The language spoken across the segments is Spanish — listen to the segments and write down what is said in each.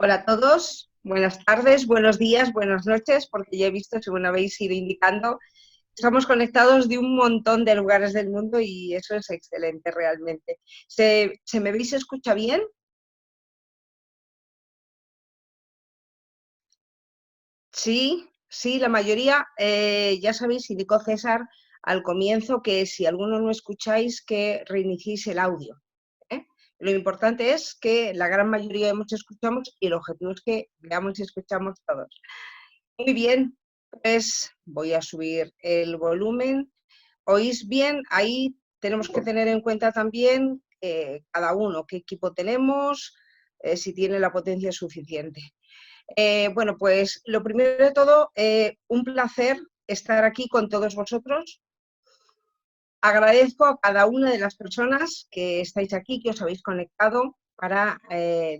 Hola a todos, buenas tardes, buenos días, buenas noches, porque ya he visto, según habéis ido indicando, estamos conectados de un montón de lugares del mundo y eso es excelente realmente. ¿Se me veis y se escucha bien? Sí, sí, la mayoría, ya sabéis, indicó César al comienzo que si alguno no escucháis, que reiniciéis el audio. ¿eh? Lo importante es que la gran mayoría de muchos escuchamos y el objetivo es que veamos y escuchamos todos. Muy bien, pues voy a subir el volumen. ¿Oís bien? Ahí tenemos que tener en cuenta también cada uno qué equipo tenemos, si tiene la potencia suficiente. Bueno, pues lo primero de todo, un placer estar aquí con todos vosotros. Agradezco a cada una de las personas que estáis aquí, que os habéis conectado para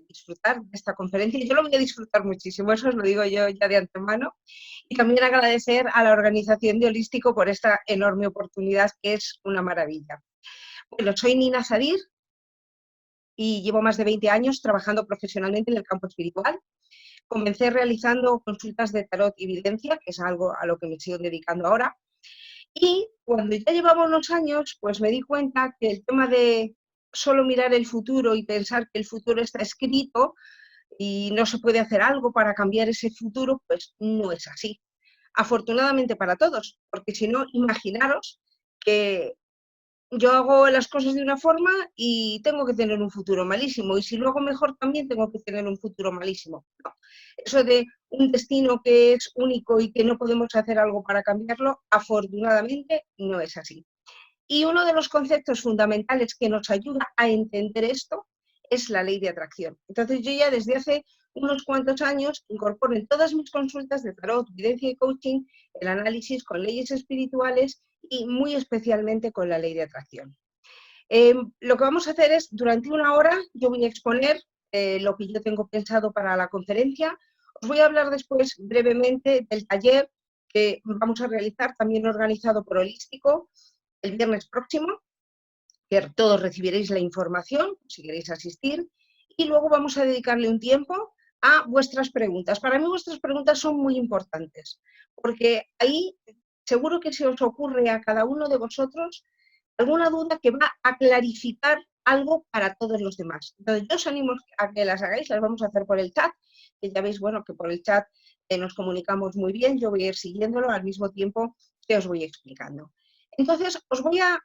disfrutar de esta conferencia. Yo lo voy a disfrutar muchísimo, eso os lo digo yo ya de antemano. Y también agradecer a la organización de Holístico por esta enorme oportunidad que es una maravilla. Bueno, soy Nina Sadir y llevo más de 20 años trabajando profesionalmente en el campo espiritual. Comencé realizando consultas de tarot y evidencia, que es algo a lo que me sigo dedicando ahora. Y cuando ya llevaba unos años, pues me di cuenta que el tema de solo mirar el futuro y pensar que el futuro está escrito y no se puede hacer algo para cambiar ese futuro, pues no es así. Afortunadamente para todos, porque si no, imaginaros que yo hago las cosas de una forma y tengo que tener un futuro malísimo, y si lo hago mejor también tengo que tener un futuro malísimo. No. Eso de un destino que es único y que no podemos hacer algo para cambiarlo, afortunadamente no es así. Y uno de los conceptos fundamentales que nos ayuda a entender esto es la ley de atracción. Entonces yo ya desde hace unos cuantos años incorporo en todas mis consultas de tarot, evidencia y coaching el análisis con leyes espirituales y muy especialmente con la ley de atracción. Lo que vamos a hacer es, durante una hora, yo voy a exponer lo que yo tengo pensado para la conferencia. Os voy a hablar después brevemente del taller que vamos a realizar, también organizado por Holístico, el viernes próximo, que todos recibiréis la información si queréis asistir, y luego vamos a dedicarle un tiempo a vuestras preguntas. Para mí vuestras preguntas son muy importantes, porque ahí seguro que se os ocurre a cada uno de vosotros alguna duda que va a clarificar algo para todos los demás. Entonces yo os animo a que las hagáis, las vamos a hacer por el chat, que ya veis, bueno, que por el chat nos comunicamos muy bien, yo voy a ir siguiéndolo al mismo tiempo que os voy explicando. Entonces, os voy a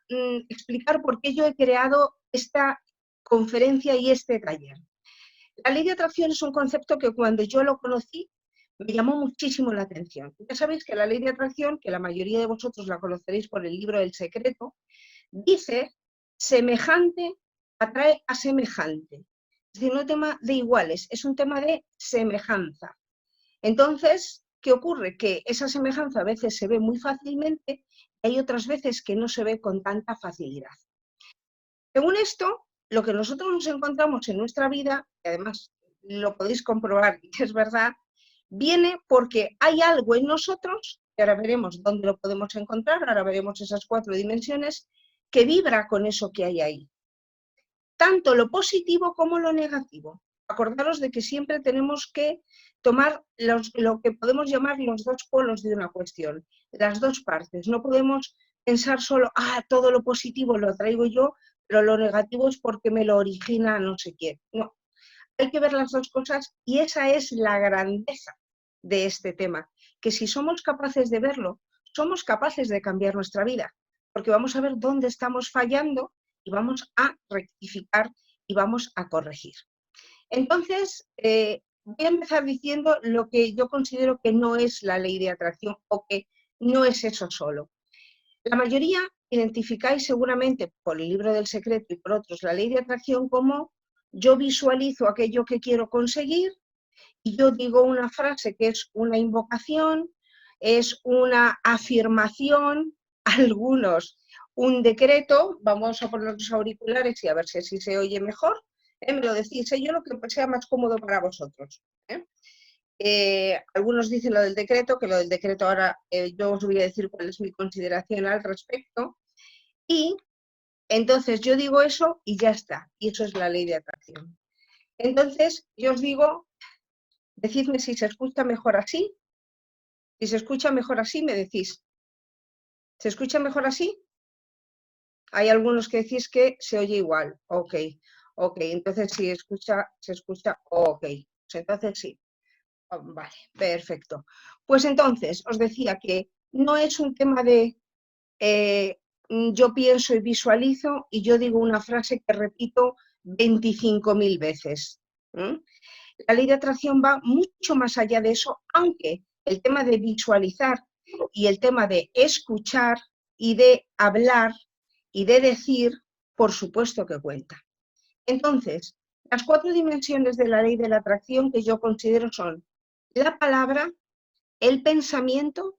explicar por qué yo he creado esta conferencia y este taller. La ley de atracción es un concepto que cuando yo lo conocí me llamó muchísimo la atención. Ya sabéis que la ley de atracción, que la mayoría de vosotros la conoceréis por el libro El Secreto, dice semejante atrae a semejante. Es decir, no es un tema de iguales, es un tema de semejanza. Entonces, ¿qué ocurre? Que esa semejanza a veces se ve muy fácilmente y hay otras veces que no se ve con tanta facilidad. Según esto, lo que nosotros nos encontramos en nuestra vida, y además lo podéis comprobar y es verdad, viene porque hay algo en nosotros, que ahora veremos dónde lo podemos encontrar, ahora veremos esas 4 dimensiones, que vibra con eso que hay ahí. Tanto lo positivo como lo negativo. Acordaros de que siempre tenemos que tomar lo que podemos llamar los dos polos de una cuestión, las dos partes. No podemos pensar solo, todo lo positivo lo traigo yo, pero lo negativo es porque me lo origina no sé quién. No, hay que ver las dos cosas y esa es la grandeza de este tema, que si somos capaces de verlo, somos capaces de cambiar nuestra vida, porque vamos a ver dónde estamos fallando y vamos a rectificar y vamos a corregir. Entonces, voy a empezar diciendo lo que yo considero que no es la ley de atracción o que no es eso solo. La mayoría identificáis seguramente por el libro del secreto y por otros la ley de atracción como yo visualizo aquello que quiero conseguir y yo digo una frase que es una invocación, es una afirmación, algunos un decreto, vamos a poner los auriculares y a ver si así se oye mejor, me lo decís, yo lo que sea más cómodo para vosotros. Algunos dicen lo del decreto, que lo del decreto ahora yo os voy a decir cuál es mi consideración al respecto, y entonces yo digo eso y ya está, y eso es la ley de atracción. Entonces yo os digo Decidme si se escucha mejor así. Si se escucha mejor así, me decís. ¿Se escucha mejor así? Hay algunos que decís que se oye igual. Ok, ok. Entonces si se escucha, ok. Pues entonces sí. Vale, perfecto. Pues entonces os decía que no es un tema de yo pienso y visualizo y yo digo una frase que repito 25.000 veces. La ley de atracción va mucho más allá de eso, aunque el tema de visualizar y el tema de escuchar y de hablar y de decir, por supuesto que cuenta. Entonces, las 4 dimensiones de la ley de la atracción que yo considero son la palabra, el pensamiento,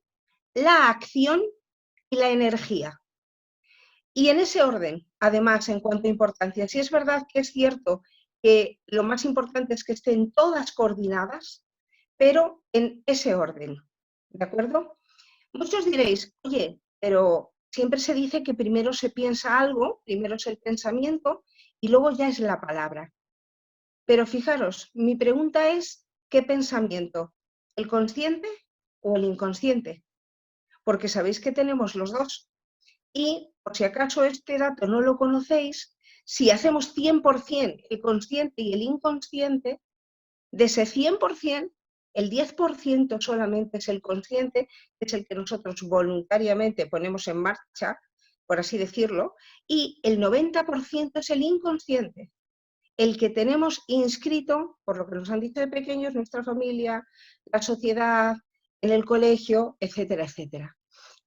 la acción y la energía. Y en ese orden, además, en cuanto a importancia, sí es verdad que es cierto que lo más importante es que estén todas coordinadas, pero en ese orden, ¿de acuerdo? Muchos diréis, oye, pero siempre se dice que primero se piensa algo, primero es el pensamiento y luego ya es la palabra. Pero fijaros, mi pregunta es, ¿qué pensamiento? ¿El consciente o el inconsciente? Porque sabéis que tenemos los dos. Y, por si acaso este dato no lo conocéis, si hacemos 100% el consciente y el inconsciente, de ese 100%, el 10% solamente es el consciente, que es el que nosotros voluntariamente ponemos en marcha, por así decirlo, y el 90% es el inconsciente, el que tenemos inscrito, por lo que nos han dicho de pequeños, nuestra familia, la sociedad, en el colegio, etcétera, etcétera.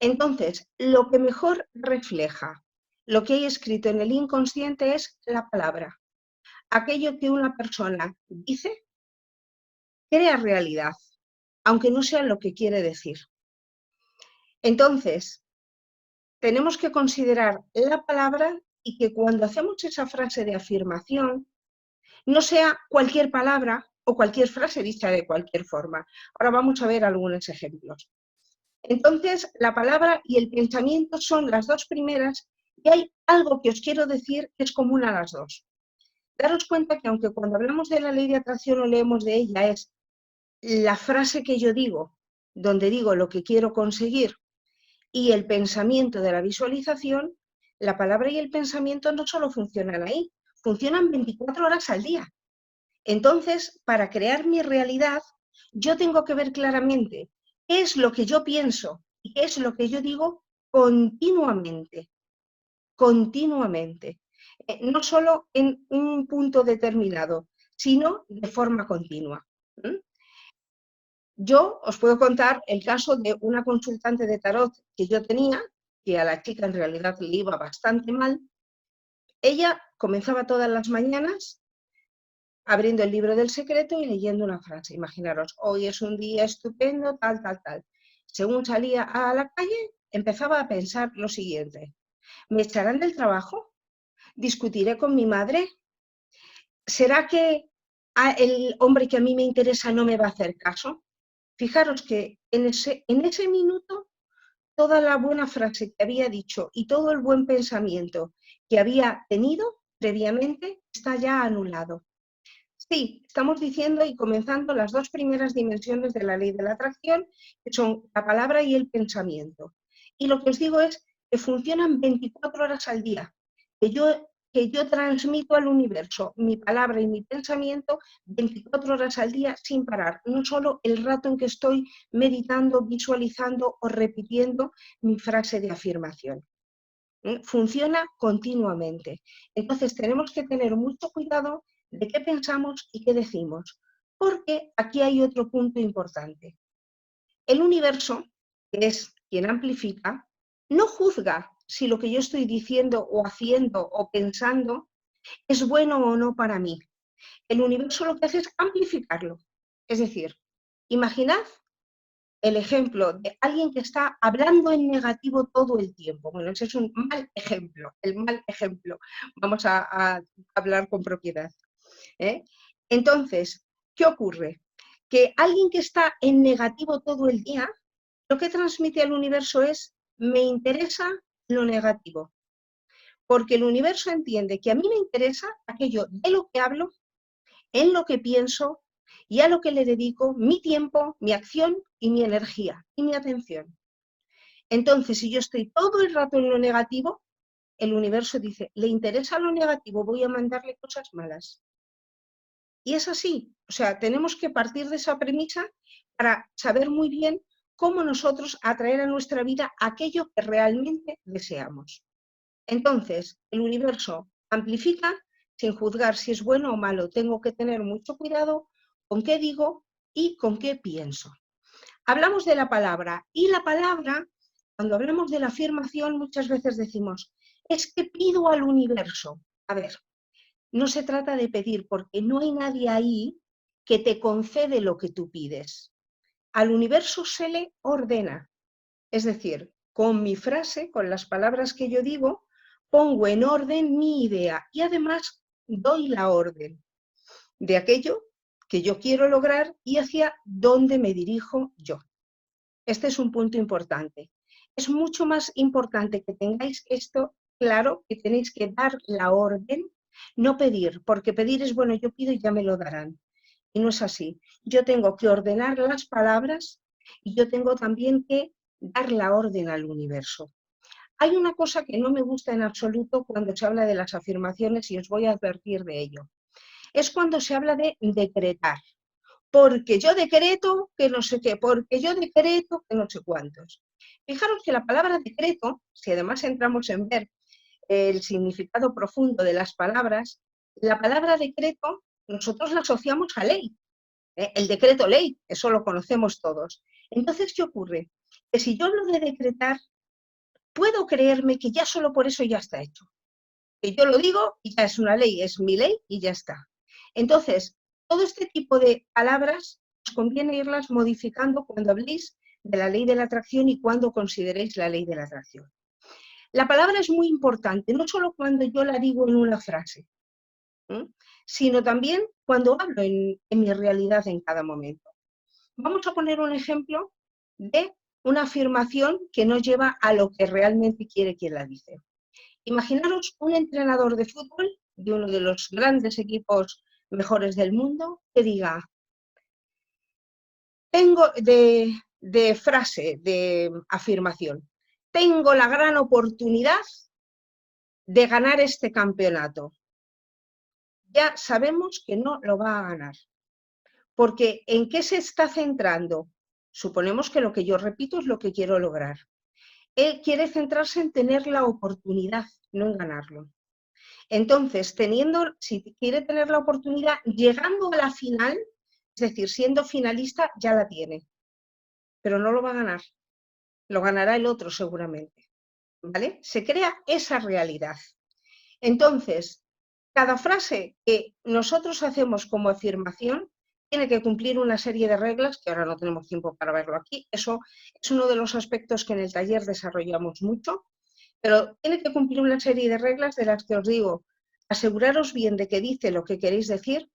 Entonces, lo que mejor refleja lo que hay escrito en el inconsciente es la palabra. Aquello que una persona dice, crea realidad, aunque no sea lo que quiere decir. Entonces, tenemos que considerar la palabra y que cuando hacemos esa frase de afirmación, no sea cualquier palabra o cualquier frase dicha de cualquier forma. Ahora vamos a ver algunos ejemplos. Entonces, la palabra y el pensamiento son las dos primeras y hay algo que os quiero decir que es común a las dos. Daros cuenta que aunque cuando hablamos de la ley de atracción o leemos de ella es la frase que yo digo, donde digo lo que quiero conseguir, y el pensamiento de la visualización, la palabra y el pensamiento no solo funcionan ahí, funcionan 24 horas al día. Entonces, para crear mi realidad, yo tengo que ver claramente qué es lo que yo pienso y qué es lo que yo digo continuamente, continuamente. No solo en un punto determinado, sino de forma continua. Yo os puedo contar el caso de una consultante de tarot que yo tenía, que a la chica en realidad le iba bastante mal. Ella comenzaba todas las mañanas abriendo el libro del secreto y leyendo una frase. Imaginaros, hoy es un día estupendo, tal, tal, tal. Según salía a la calle, empezaba a pensar lo siguiente. ¿Me echarán del trabajo? ¿Discutiré con mi madre? ¿Será que el hombre que a mí me interesa no me va a hacer caso? Fijaros que en ese minuto toda la buena frase que había dicho y todo el buen pensamiento que había tenido previamente está ya anulado. Sí, estamos diciendo y comenzando las dos primeras dimensiones de la ley de la atracción, que son la palabra y el pensamiento. Y lo que os digo es que funcionan 24 horas al día, que yo transmito al universo mi palabra y mi pensamiento 24 horas al día sin parar, no solo el rato en que estoy meditando, visualizando o repitiendo mi frase de afirmación. Funciona continuamente. Entonces tenemos que tener mucho cuidado de qué pensamos y qué decimos, porque aquí hay otro punto importante. El universo, que es quien amplifica, no juzga si lo que yo estoy diciendo o haciendo o pensando es bueno o no para mí. El universo lo que hace es amplificarlo. Es decir, imaginad el ejemplo de alguien que está hablando en negativo todo el tiempo. Bueno, ese es un mal ejemplo, el mal ejemplo. Vamos a hablar con propiedad. Entonces, ¿qué ocurre? Que alguien que está en negativo todo el día, lo que transmite al universo es, me interesa lo negativo. Porque el universo entiende que a mí me interesa aquello de lo que hablo, en lo que pienso, y a lo que le dedico mi tiempo, mi acción y mi energía y mi atención. Entonces, si yo estoy todo el rato en lo negativo, el universo dice, ¿le interesa lo negativo? Voy a mandarle cosas malas. Y es así, o sea, tenemos que partir de esa premisa para saber muy bien cómo nosotros atraer a nuestra vida aquello que realmente deseamos. Entonces, el universo amplifica sin juzgar si es bueno o malo. Tengo que tener mucho cuidado con qué digo y con qué pienso. Hablamos de la palabra y la palabra, cuando hablamos de la afirmación, muchas veces decimos, es que pido al universo. A ver, no se trata de pedir porque no hay nadie ahí que te concede lo que tú pides. Al universo se le ordena. Es decir, con mi frase, con las palabras que yo digo, pongo en orden mi idea y además doy la orden de aquello que yo quiero lograr y hacia dónde me dirijo yo. Este es un punto importante. Es mucho más importante que tengáis esto claro, que tenéis que dar la orden, no pedir, porque pedir es bueno, yo pido y ya me lo darán. Y no es así. Yo tengo que ordenar las palabras y yo tengo también que dar la orden al universo. Hay una cosa que no me gusta en absoluto cuando se habla de las afirmaciones y os voy a advertir de ello. Es cuando se habla de decretar. Porque yo decreto que no sé qué, porque yo decreto que no sé cuántos. Fijaros que la palabra decreto, si además entramos en ver el significado profundo de las palabras, la palabra decreto nosotros la asociamos a ley. El decreto ley, eso lo conocemos todos. Entonces, ¿qué ocurre? Que si yo hablo de decretar, puedo creerme que ya solo por eso ya está hecho. Que yo lo digo y ya es una ley, es mi ley y ya está. Entonces, todo este tipo de palabras os conviene irlas modificando cuando habléis de la ley de la atracción y cuando consideréis la ley de la atracción. La palabra es muy importante, no solo cuando yo la digo en una frase, sino también cuando hablo en mi realidad en cada momento. Vamos a poner un ejemplo de una afirmación que no lleva a lo que realmente quiere quien la dice. Imaginaros un entrenador de fútbol de uno de los grandes equipos mejores del mundo que diga, tengo de frase, de afirmación, tengo la gran oportunidad de ganar este campeonato. Ya sabemos que no lo va a ganar. Porque ¿en qué se está centrando? Suponemos que lo que yo repito es lo que quiero lograr. Él quiere centrarse en tener la oportunidad, no en ganarlo. Entonces, si quiere tener la oportunidad, llegando a la final, es decir, siendo finalista, ya la tiene. Pero no lo va a ganar. Lo ganará el otro seguramente. ¿Vale? Se crea esa realidad. Entonces, cada frase que nosotros hacemos como afirmación tiene que cumplir una serie de reglas, que ahora no tenemos tiempo para verlo aquí. Eso es uno de los aspectos que en el taller desarrollamos mucho, pero tiene que cumplir una serie de reglas de las que os digo. Aseguraros bien de que dice lo que queréis decir.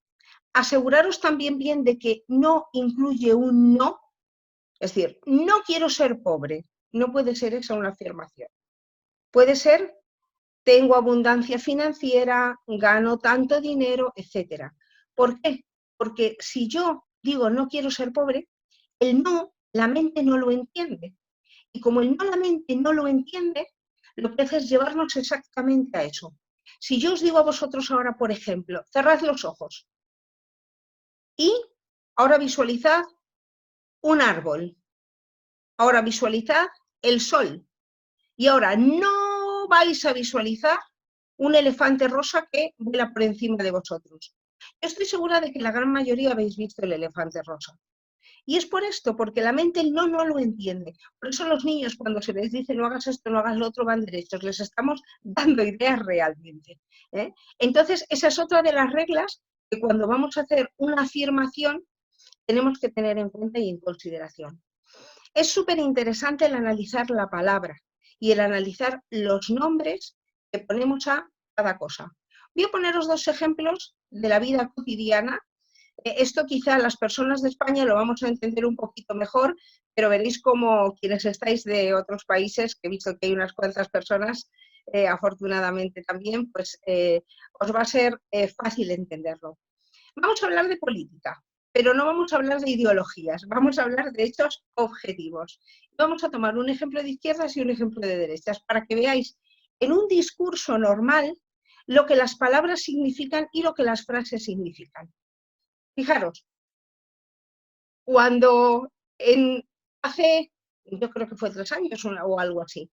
Aseguraros también bien de que no incluye un no. Es decir, no quiero ser pobre. No puede ser esa una afirmación. Puede ser tengo abundancia financiera, gano tanto dinero, etc. ¿Por qué? Porque si yo digo no quiero ser pobre, el no, la mente no lo entiende. Y como el no, la mente no lo entiende, lo que hace es llevarnos exactamente a eso. Si yo os digo a vosotros ahora, por ejemplo, cerrad los ojos y ahora visualizad un árbol, ahora visualizad el sol y ahora no vais a visualizar un elefante rosa que vuela por encima de vosotros. Yo estoy segura de que la gran mayoría habéis visto el elefante rosa. Y es por esto, porque la mente no lo entiende. Por eso los niños, cuando se les dice no hagas esto, no hagas lo otro, van derechos. Les estamos dando ideas realmente. Entonces, esa es otra de las reglas que cuando vamos a hacer una afirmación tenemos que tener en cuenta y en consideración. Es súper interesante el analizar la palabra y el analizar los nombres que ponemos a cada cosa. Voy a poneros dos ejemplos de la vida cotidiana. Esto quizá las personas de España lo vamos a entender un poquito mejor, pero veréis como quienes estáis de otros países, que he visto que hay unas cuantas personas, afortunadamente también, pues os va a ser fácil entenderlo. Vamos a hablar de política. pero no vamos a hablar de ideologías, vamos a hablar de hechos objetivos. Vamos a tomar un ejemplo de izquierdas y un ejemplo de derechas para que veáis en un discurso normal lo que las palabras significan y lo que las frases significan. Fijaros, cuando hace, yo creo que fue 3 años o algo así,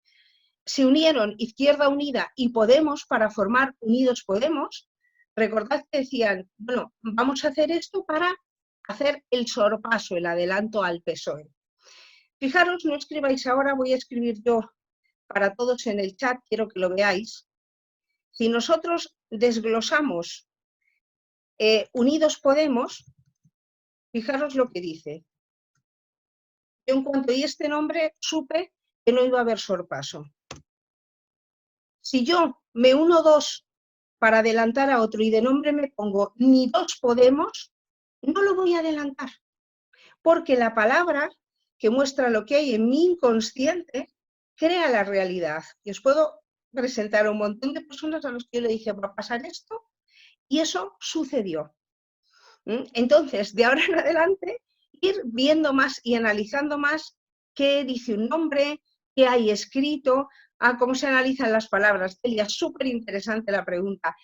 se unieron Izquierda Unida y Podemos para formar Unidos Podemos, recordad que decían, bueno, vamos a hacer esto para hacer el sorpaso, el adelanto al PSOE. Fijaros, no escribáis ahora, voy a escribir yo para todos en el chat, quiero que lo veáis. Si nosotros desglosamos Unidos Podemos, fijaros lo que dice. Yo en cuanto oí este nombre supe que no iba a haber sorpaso. Si yo me uno 2 para adelantar a otro y de nombre me pongo ni 2 Podemos, no lo voy a adelantar, porque la palabra que muestra lo que hay en mi inconsciente crea la realidad. Y os puedo presentar a un montón de personas a los que yo le dije, va a pasar esto, y eso sucedió. Entonces, de ahora en adelante, ir viendo más y analizando más qué dice un nombre, qué hay escrito, cómo se analizan las palabras. Celia, súper interesante la pregunta.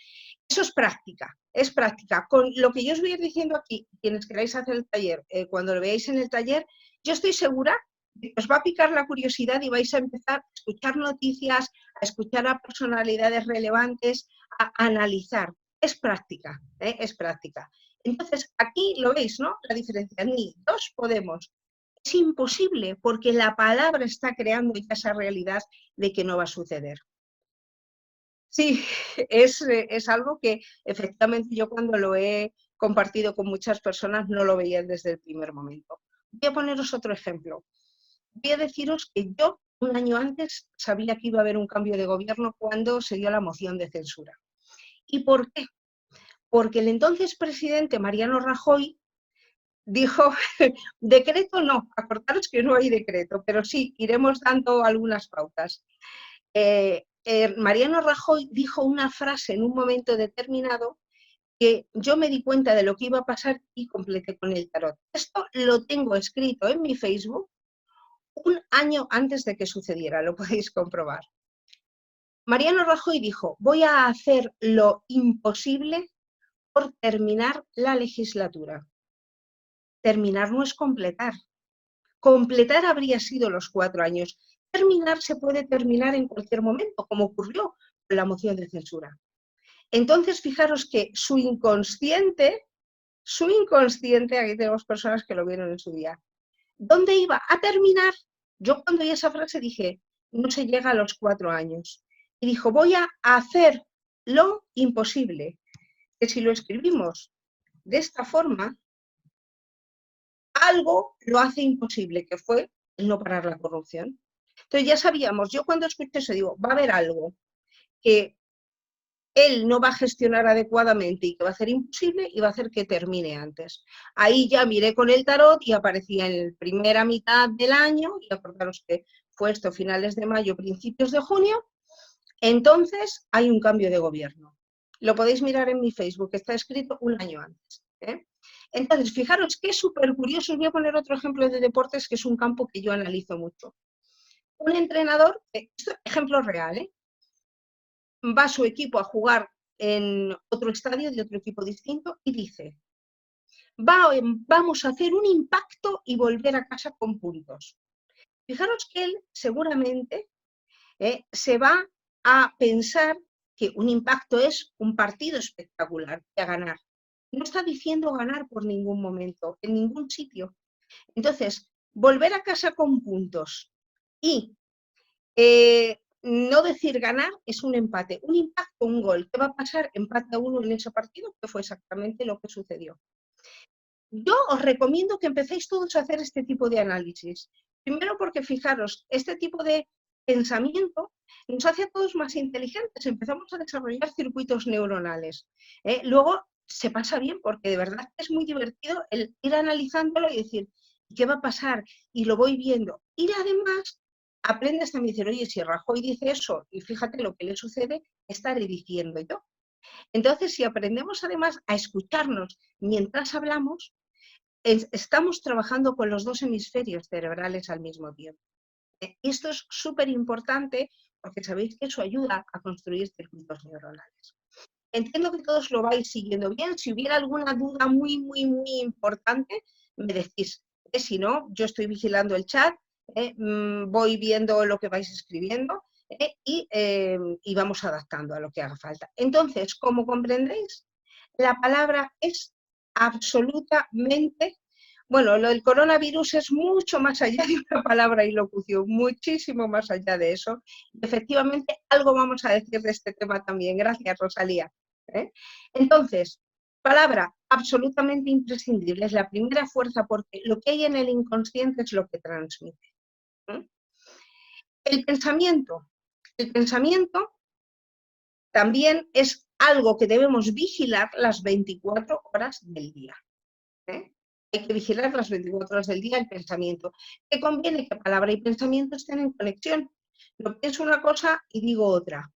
Eso es práctica, es práctica. Con lo que yo os voy a ir diciendo aquí, quienes queráis hacer el taller, cuando lo veáis en el taller, yo estoy segura de que os va a picar la curiosidad y vais a empezar a escuchar noticias, a escuchar a personalidades relevantes, a analizar. Es práctica, es práctica. Entonces, aquí lo veis, ¿no? La diferencia, ni 2 Podemos. Es imposible porque la palabra está creando ya esa realidad de que no va a suceder. Sí, es algo que efectivamente yo cuando lo he compartido con muchas personas no lo veía desde el primer momento. Voy a poneros otro ejemplo. Voy a deciros que yo un año antes sabía que iba a haber un cambio de gobierno cuando se dio la moción de censura. ¿Y por qué? Porque el entonces presidente Mariano Rajoy dijo, decreto no, acordaros que no hay decreto, pero sí, iremos dando algunas pautas. Mariano Rajoy dijo una frase en un momento determinado que yo me di cuenta de lo que iba a pasar y completé con el tarot. Esto lo tengo escrito en mi Facebook un año antes de que sucediera, lo podéis comprobar. Mariano Rajoy dijo, voy a hacer lo imposible por terminar la legislatura. Terminar no es completar. Completar habría sido los 4 años. Terminar se puede terminar en cualquier momento, como ocurrió con la moción de censura. Entonces, fijaros que su inconsciente, aquí tenemos personas que lo vieron en su día, ¿dónde iba a terminar? Yo cuando oí esa frase dije, no se llega a los 4 años. Y dijo, voy a hacer lo imposible. Que si lo escribimos de esta forma, algo lo hace imposible, que fue el no parar la corrupción. Entonces ya sabíamos, yo cuando escuché eso digo, va a haber algo que él no va a gestionar adecuadamente y que va a hacer imposible y va a hacer que termine antes. Ahí ya miré con el tarot y aparecía en la primera mitad del año, y acordaros que fue esto finales de mayo, principios de junio, entonces hay un cambio de gobierno. Lo podéis mirar en mi Facebook, está escrito un año antes. Entonces, fijaros que es súper curioso. Os voy a poner otro ejemplo de deportes, que es un campo que yo analizo mucho. Un entrenador, esto es ejemplo real, va a su equipo a jugar en otro estadio de otro equipo distinto y dice, vamos a hacer un impacto y volver a casa con puntos. Fijaros que él seguramente se va a pensar que un impacto es un partido espectacular, que a ganar. No está diciendo ganar por ningún momento, en ningún sitio. Entonces, volver a casa con puntos y no decir ganar es un empate. Un impacto, un gol. ¿Qué va a pasar? Empate a 1 en ese partido, que fue exactamente lo que sucedió. Yo os recomiendo que empecéis todos a hacer este tipo de análisis. Primero porque, fijaros, este tipo de pensamiento nos hace a todos más inteligentes. Empezamos a desarrollar circuitos neuronales. Luego se pasa bien porque de verdad es muy divertido el ir analizándolo y decir, ¿qué va a pasar? Y lo voy viendo. Y además aprendes también a decir, oye, si Rajoy dice eso y fíjate lo que le sucede, estaré diciendo yo. Entonces, si aprendemos además a escucharnos mientras hablamos, estamos trabajando con los dos hemisferios cerebrales al mismo tiempo. Y esto es súper importante porque sabéis que eso ayuda a construir circuitos neuronales. Entiendo que todos lo vais siguiendo bien. Si hubiera alguna duda muy, muy, muy importante, me decís. Si no, yo estoy vigilando el chat, voy viendo lo que vais escribiendo y vamos adaptando a lo que haga falta. Entonces, como comprendéis, la palabra es absolutamente... Bueno, lo del coronavirus es mucho más allá de una palabra y locución, muchísimo más allá de eso. Efectivamente, algo vamos a decir de este tema también. Gracias, Rosalía. Entonces, palabra absolutamente imprescindible, es la primera fuerza porque lo que hay en el inconsciente es lo que transmite. El pensamiento también es algo que debemos vigilar las 24 horas del día. Hay que vigilar las 24 horas del día el pensamiento. ¿Qué conviene que palabra y pensamiento estén en conexión? No pienso una cosa y digo otra.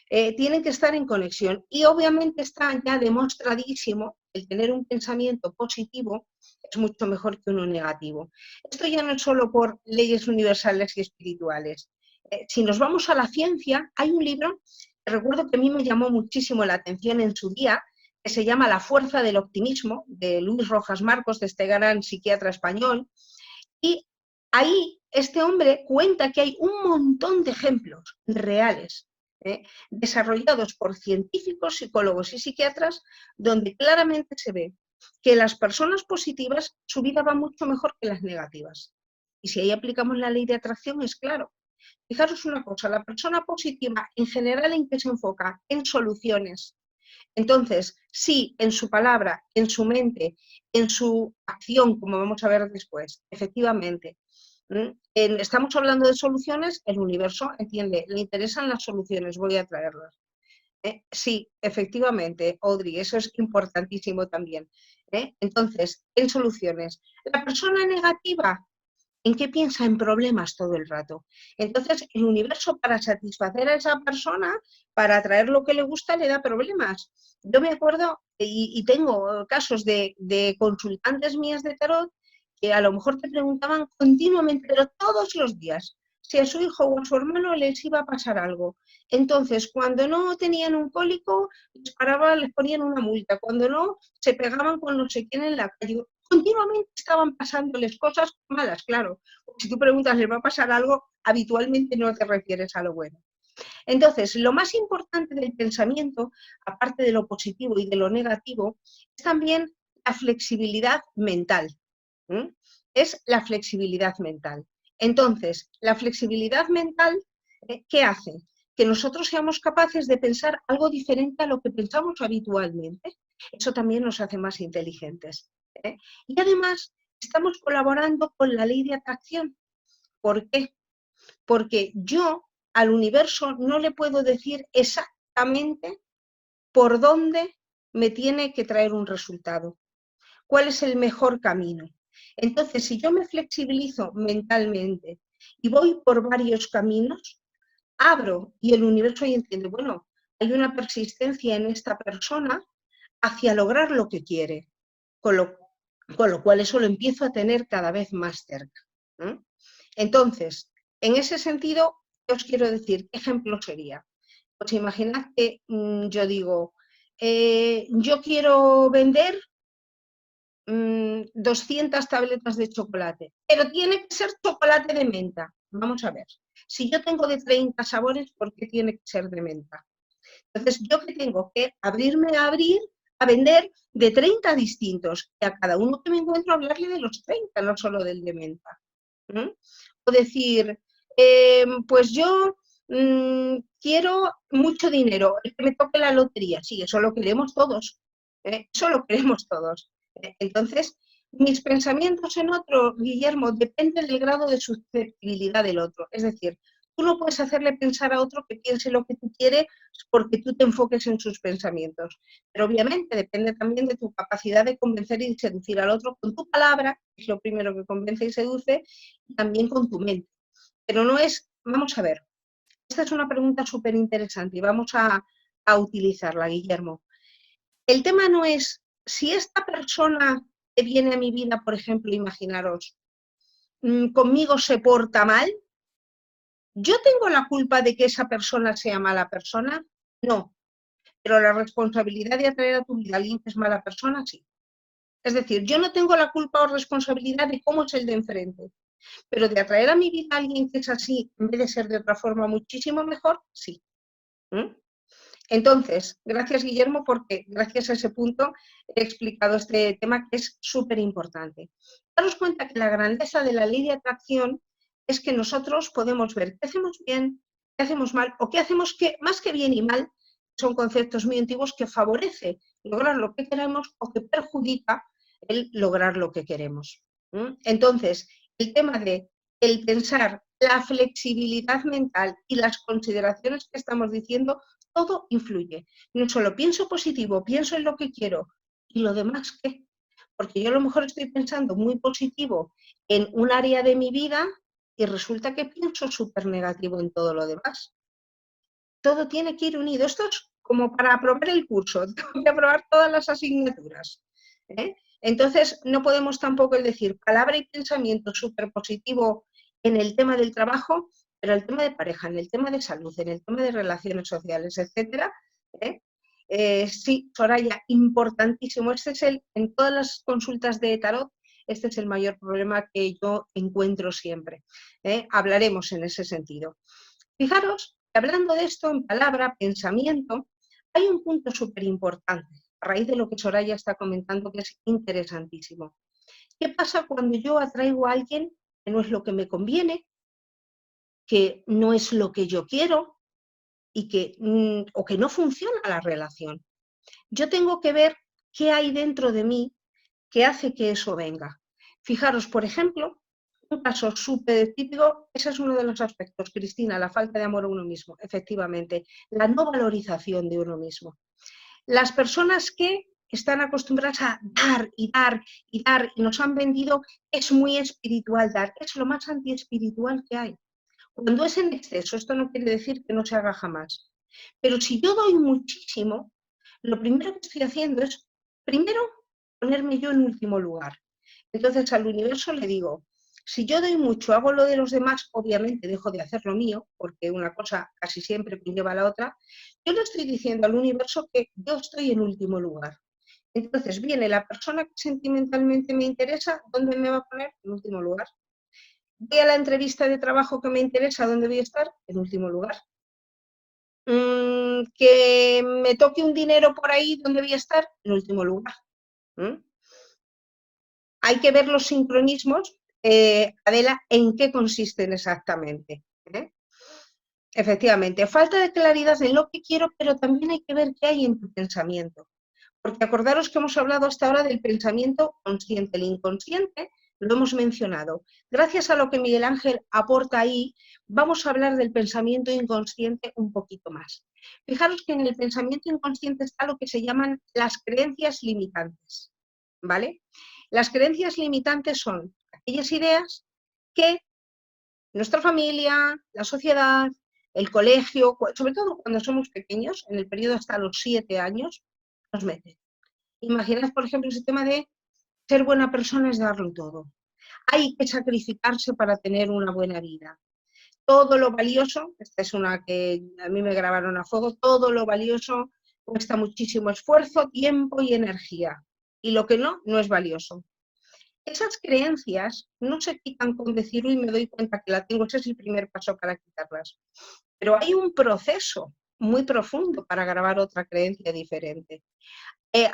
Tienen que estar en conexión y obviamente está ya demostradísimo el tener un pensamiento positivo es mucho mejor que uno negativo. Esto ya no es solo por leyes universales y espirituales. Si nos vamos a la ciencia, hay un libro que recuerdo que a mí me llamó muchísimo la atención en su día, que se llama La fuerza del optimismo, de Luis Rojas Marcos, de este gran psiquiatra español, y ahí este hombre cuenta que hay un montón de ejemplos reales desarrollados por científicos, psicólogos y psiquiatras, donde claramente se ve que las personas positivas su vida va mucho mejor que las negativas. Y si ahí aplicamos la ley de atracción, es claro. Fijaros una cosa, la persona positiva en general en qué se enfoca, en soluciones. Entonces, sí, en su palabra, en su mente, en su acción, como vamos a ver después, efectivamente, estamos hablando de soluciones, el universo entiende, le interesan las soluciones, voy a traerlas. Sí, efectivamente, Audrey, eso es importantísimo también. Entonces, en soluciones. La persona negativa, ¿en qué piensa? En problemas todo el rato. Entonces, el universo para satisfacer a esa persona, para atraer lo que le gusta, le da problemas. Yo me acuerdo, y tengo casos de consultantes mías de tarot, que a lo mejor te preguntaban continuamente, pero todos los días, si a su hijo o a su hermano les iba a pasar algo. Entonces, cuando no tenían un cólico, les ponían una multa. Cuando no, se pegaban con no sé quién en la calle. Continuamente estaban pasándoles cosas malas, claro. Si tú preguntas, ¿les va a pasar algo? Habitualmente no te refieres a lo bueno. Entonces, lo más importante del pensamiento, aparte de lo positivo y de lo negativo, es también la flexibilidad mental. Es la flexibilidad mental. Entonces, la flexibilidad mental, ¿qué hace? Que nosotros seamos capaces de pensar algo diferente a lo que pensamos habitualmente. Eso también nos hace más inteligentes. Y además, estamos colaborando con la ley de atracción. ¿Por qué? Porque yo al universo no le puedo decir exactamente por dónde me tiene que traer un resultado. ¿Cuál es el mejor camino? Entonces, si yo me flexibilizo mentalmente y voy por varios caminos, abro y el universo ahí entiende, bueno, hay una persistencia en esta persona hacia lograr lo que quiere, con lo cual eso lo empiezo a tener cada vez más cerca. Entonces, en ese sentido, ¿qué os quiero decir? ¿Qué ejemplo sería? Pues imaginad que yo digo, yo quiero vender 200 tabletas de chocolate, pero tiene que ser chocolate de menta. Vamos a ver, si yo tengo de 30 sabores, ¿por qué tiene que ser de menta? Entonces, yo que tengo que abrirme a vender de 30 distintos, y a cada uno que me encuentro hablarle de los 30, no solo del de menta. O decir, pues yo quiero mucho dinero, es que me toque la lotería. Sí, eso lo queremos todos, eso lo queremos todos. Entonces, mis pensamientos en otro, Guillermo, dependen del grado de susceptibilidad del otro. Es decir, tú no puedes hacerle pensar a otro que piense lo que tú quieres porque tú te enfoques en sus pensamientos. Pero obviamente depende también de tu capacidad de convencer y seducir al otro con tu palabra, que es lo primero que convence y seduce, y también con tu mente. Pero no es, vamos a ver, esta es una pregunta súper interesante y vamos a utilizarla, Guillermo. El tema no es si esta persona que viene a mi vida, por ejemplo, imaginaros, conmigo se porta mal, ¿yo tengo la culpa de que esa persona sea mala persona? No, pero la responsabilidad de atraer a tu vida a alguien que es mala persona, sí. Es decir, yo no tengo la culpa o responsabilidad de cómo es el de enfrente, pero de atraer a mi vida a alguien que es así, en vez de ser de otra forma muchísimo mejor, sí. Entonces, gracias Guillermo, porque gracias a ese punto he explicado este tema que es súper importante. Daros cuenta que la grandeza de la ley de atracción es que nosotros podemos ver qué hacemos bien, qué hacemos mal, o qué hacemos que, más que bien y mal, son conceptos muy antiguos que favorece lograr lo que queremos o que perjudica el lograr lo que queremos. Entonces, el tema de el pensar, la flexibilidad mental y las consideraciones que estamos diciendo, todo influye. No solo pienso positivo, pienso en lo que quiero y lo demás, ¿qué? Porque yo a lo mejor estoy pensando muy positivo en un área de mi vida y resulta que pienso súper negativo en todo lo demás. Todo tiene que ir unido. Esto es como para aprobar el curso, tengo que aprobar todas las asignaturas. Entonces, no podemos tampoco decir palabra y pensamiento súper positivo en el tema del trabajo, pero el tema de pareja, en el tema de salud, en el tema de relaciones sociales, etcétera. Sí, Soraya, importantísimo. Este es en todas las consultas de tarot, este es el mayor problema que yo encuentro siempre. Hablaremos en ese sentido. Fijaros, hablando de esto en palabra, pensamiento, hay un punto súper importante, a raíz de lo que Soraya está comentando, que es interesantísimo. ¿Qué pasa cuando yo atraigo a alguien que no es lo que me conviene, que no es lo que yo quiero y o que no funciona la relación? Yo tengo que ver qué hay dentro de mí que hace que eso venga. Fijaros, por ejemplo, un caso súper típico, ese es uno de los aspectos, Cristina, la falta de amor a uno mismo, efectivamente, la no valorización de uno mismo. Las personas que están acostumbradas a dar y dar y dar y nos han vendido, es muy espiritual dar, es lo más antiespiritual que hay. Cuando es en exceso, esto no quiere decir que no se haga jamás, pero si yo doy muchísimo, lo primero que estoy haciendo es, primero, ponerme yo en último lugar. Entonces al universo le digo, si yo doy mucho, hago lo de los demás, obviamente dejo de hacer lo mío, porque una cosa casi siempre lleva a la otra, yo le estoy diciendo al universo que yo estoy en último lugar. Entonces viene la persona que sentimentalmente me interesa, ¿dónde me va a poner? En último lugar. Voy a la entrevista de trabajo que me interesa, ¿dónde voy a estar? En último lugar. Que me toque un dinero por ahí, ¿dónde voy a estar? En último lugar. Hay que ver los sincronismos, Adela, en qué consisten exactamente. Efectivamente, falta de claridad en lo que quiero, pero también hay que ver qué hay en tu pensamiento. Porque acordaros que hemos hablado hasta ahora del pensamiento consciente. El inconsciente lo hemos mencionado. Gracias a lo que Miguel Ángel aporta ahí, vamos a hablar del pensamiento inconsciente un poquito más. Fijaros que en el pensamiento inconsciente está lo que se llaman las creencias limitantes, ¿vale? Las creencias limitantes son aquellas ideas que nuestra familia, la sociedad, el colegio, sobre todo cuando somos pequeños, en el periodo hasta los 7 años, nos meten. Imaginad, por ejemplo, ese tema de ser buena persona es darlo todo. Hay que sacrificarse para tener una buena vida. Todo lo valioso, esta es una que a mí me grabaron a fuego, todo lo valioso cuesta muchísimo esfuerzo, tiempo y energía. Y lo que no, no es valioso. Esas creencias no se quitan con decir, uy, me doy cuenta que la tengo, ese es el primer paso para quitarlas. Pero hay un proceso muy profundo para grabar otra creencia diferente.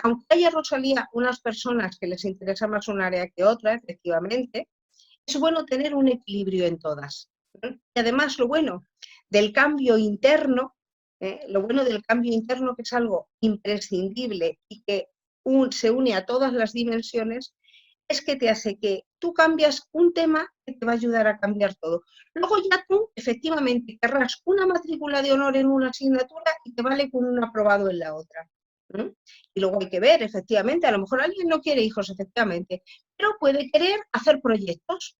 Aunque haya, Rosalía, unas personas que les interesa más un área que otra, efectivamente, es bueno tener un equilibrio en todas. Y además lo bueno del cambio interno, que es algo imprescindible y que se une a todas las dimensiones, es que te hace que tú cambias un tema que te va a ayudar a cambiar todo. Luego ya tú, efectivamente, querrás una matrícula de honor en una asignatura y te vale con un aprobado en la otra. Y luego hay que ver, efectivamente, a lo mejor alguien no quiere hijos, efectivamente, pero puede querer hacer proyectos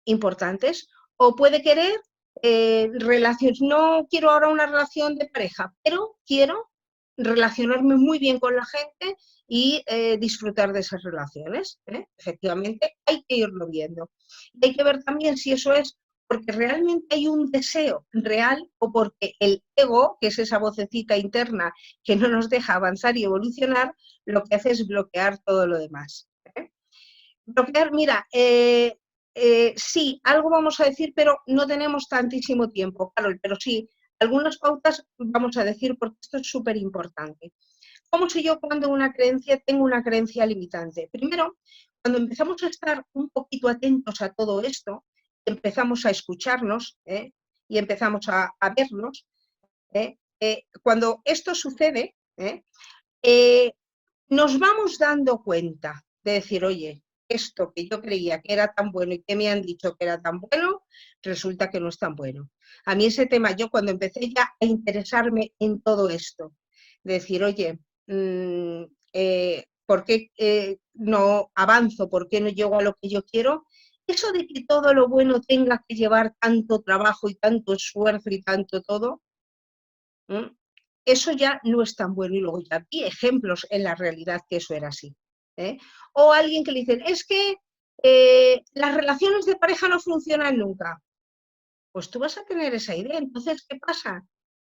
importantes o puede querer relaciones. No quiero ahora una relación de pareja, pero quiero relacionarme muy bien con la gente y disfrutar de esas relaciones. Efectivamente, hay que irlo viendo. Y hay que ver también si eso es porque realmente hay un deseo real o porque el ego, que es esa vocecita interna que no nos deja avanzar y evolucionar, lo que hace es bloquear todo lo demás. Bloquear, mira, sí, algo vamos a decir, pero no tenemos tantísimo tiempo, Carol, pero sí, algunas pautas vamos a decir porque esto es súper importante. ¿Cómo sé yo cuando tengo una creencia limitante? Primero, cuando empezamos a estar un poquito atentos a todo esto, empezamos a escucharnos y empezamos a vernos, cuando esto sucede, nos vamos dando cuenta de decir, oye, esto que yo creía que era tan bueno y que me han dicho que era tan bueno, resulta que no es tan bueno. A mí ese tema, yo cuando empecé ya a interesarme en todo esto, de decir, oye, ¿por qué no avanzo? ¿Por qué no llego a lo que yo quiero? Eso de que todo lo bueno tenga que llevar tanto trabajo y tanto esfuerzo y tanto todo, eso ya no es tan bueno. Y luego ya vi ejemplos en la realidad que eso era así. O alguien que le dicen, es que las relaciones de pareja no funcionan nunca. Pues tú vas a tener esa idea. Entonces, ¿qué pasa?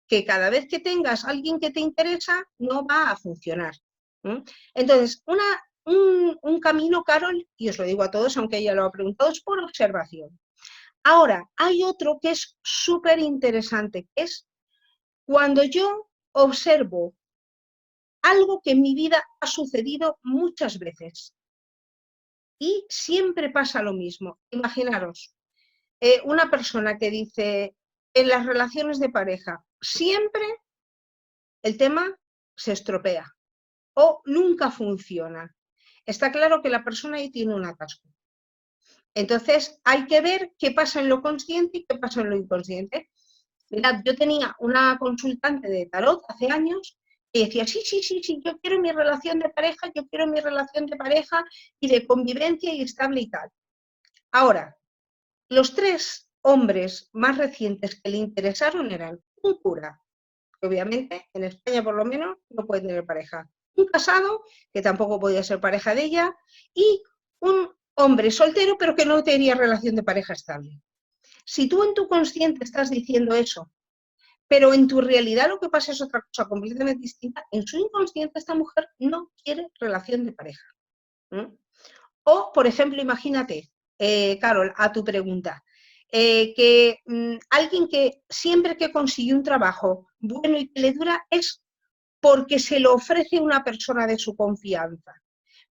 Que cada vez que tengas a alguien que te interesa, no va a funcionar. Entonces, un camino, Carol, y os lo digo a todos, aunque ella lo ha preguntado, es por observación. Ahora, hay otro que es súper interesante, que es cuando yo observo algo que en mi vida ha sucedido muchas veces y siempre pasa lo mismo. Imaginaros, una persona que dice en las relaciones de pareja, siempre el tema se estropea o nunca funciona. Está claro que la persona ahí tiene un atasco. Entonces hay que ver qué pasa en lo consciente y qué pasa en lo inconsciente. Mirad, yo tenía una consultante de tarot hace años que decía, sí, yo quiero mi relación de pareja, yo quiero mi relación de pareja y de convivencia y estable y tal. Ahora, los 3 hombres más recientes que le interesaron eran un cura, que obviamente en España por lo menos no puede tener pareja, un casado, que tampoco podía ser pareja de ella, y un hombre soltero pero que no tenía relación de pareja estable. Si tú en tu consciente estás diciendo eso, pero en tu realidad lo que pasa es otra cosa completamente distinta, en su inconsciente esta mujer no quiere relación de pareja. O, por ejemplo, imagínate, Carol, a tu pregunta, que alguien que siempre que consigue un trabajo bueno y que le dura es porque se lo ofrece una persona de su confianza.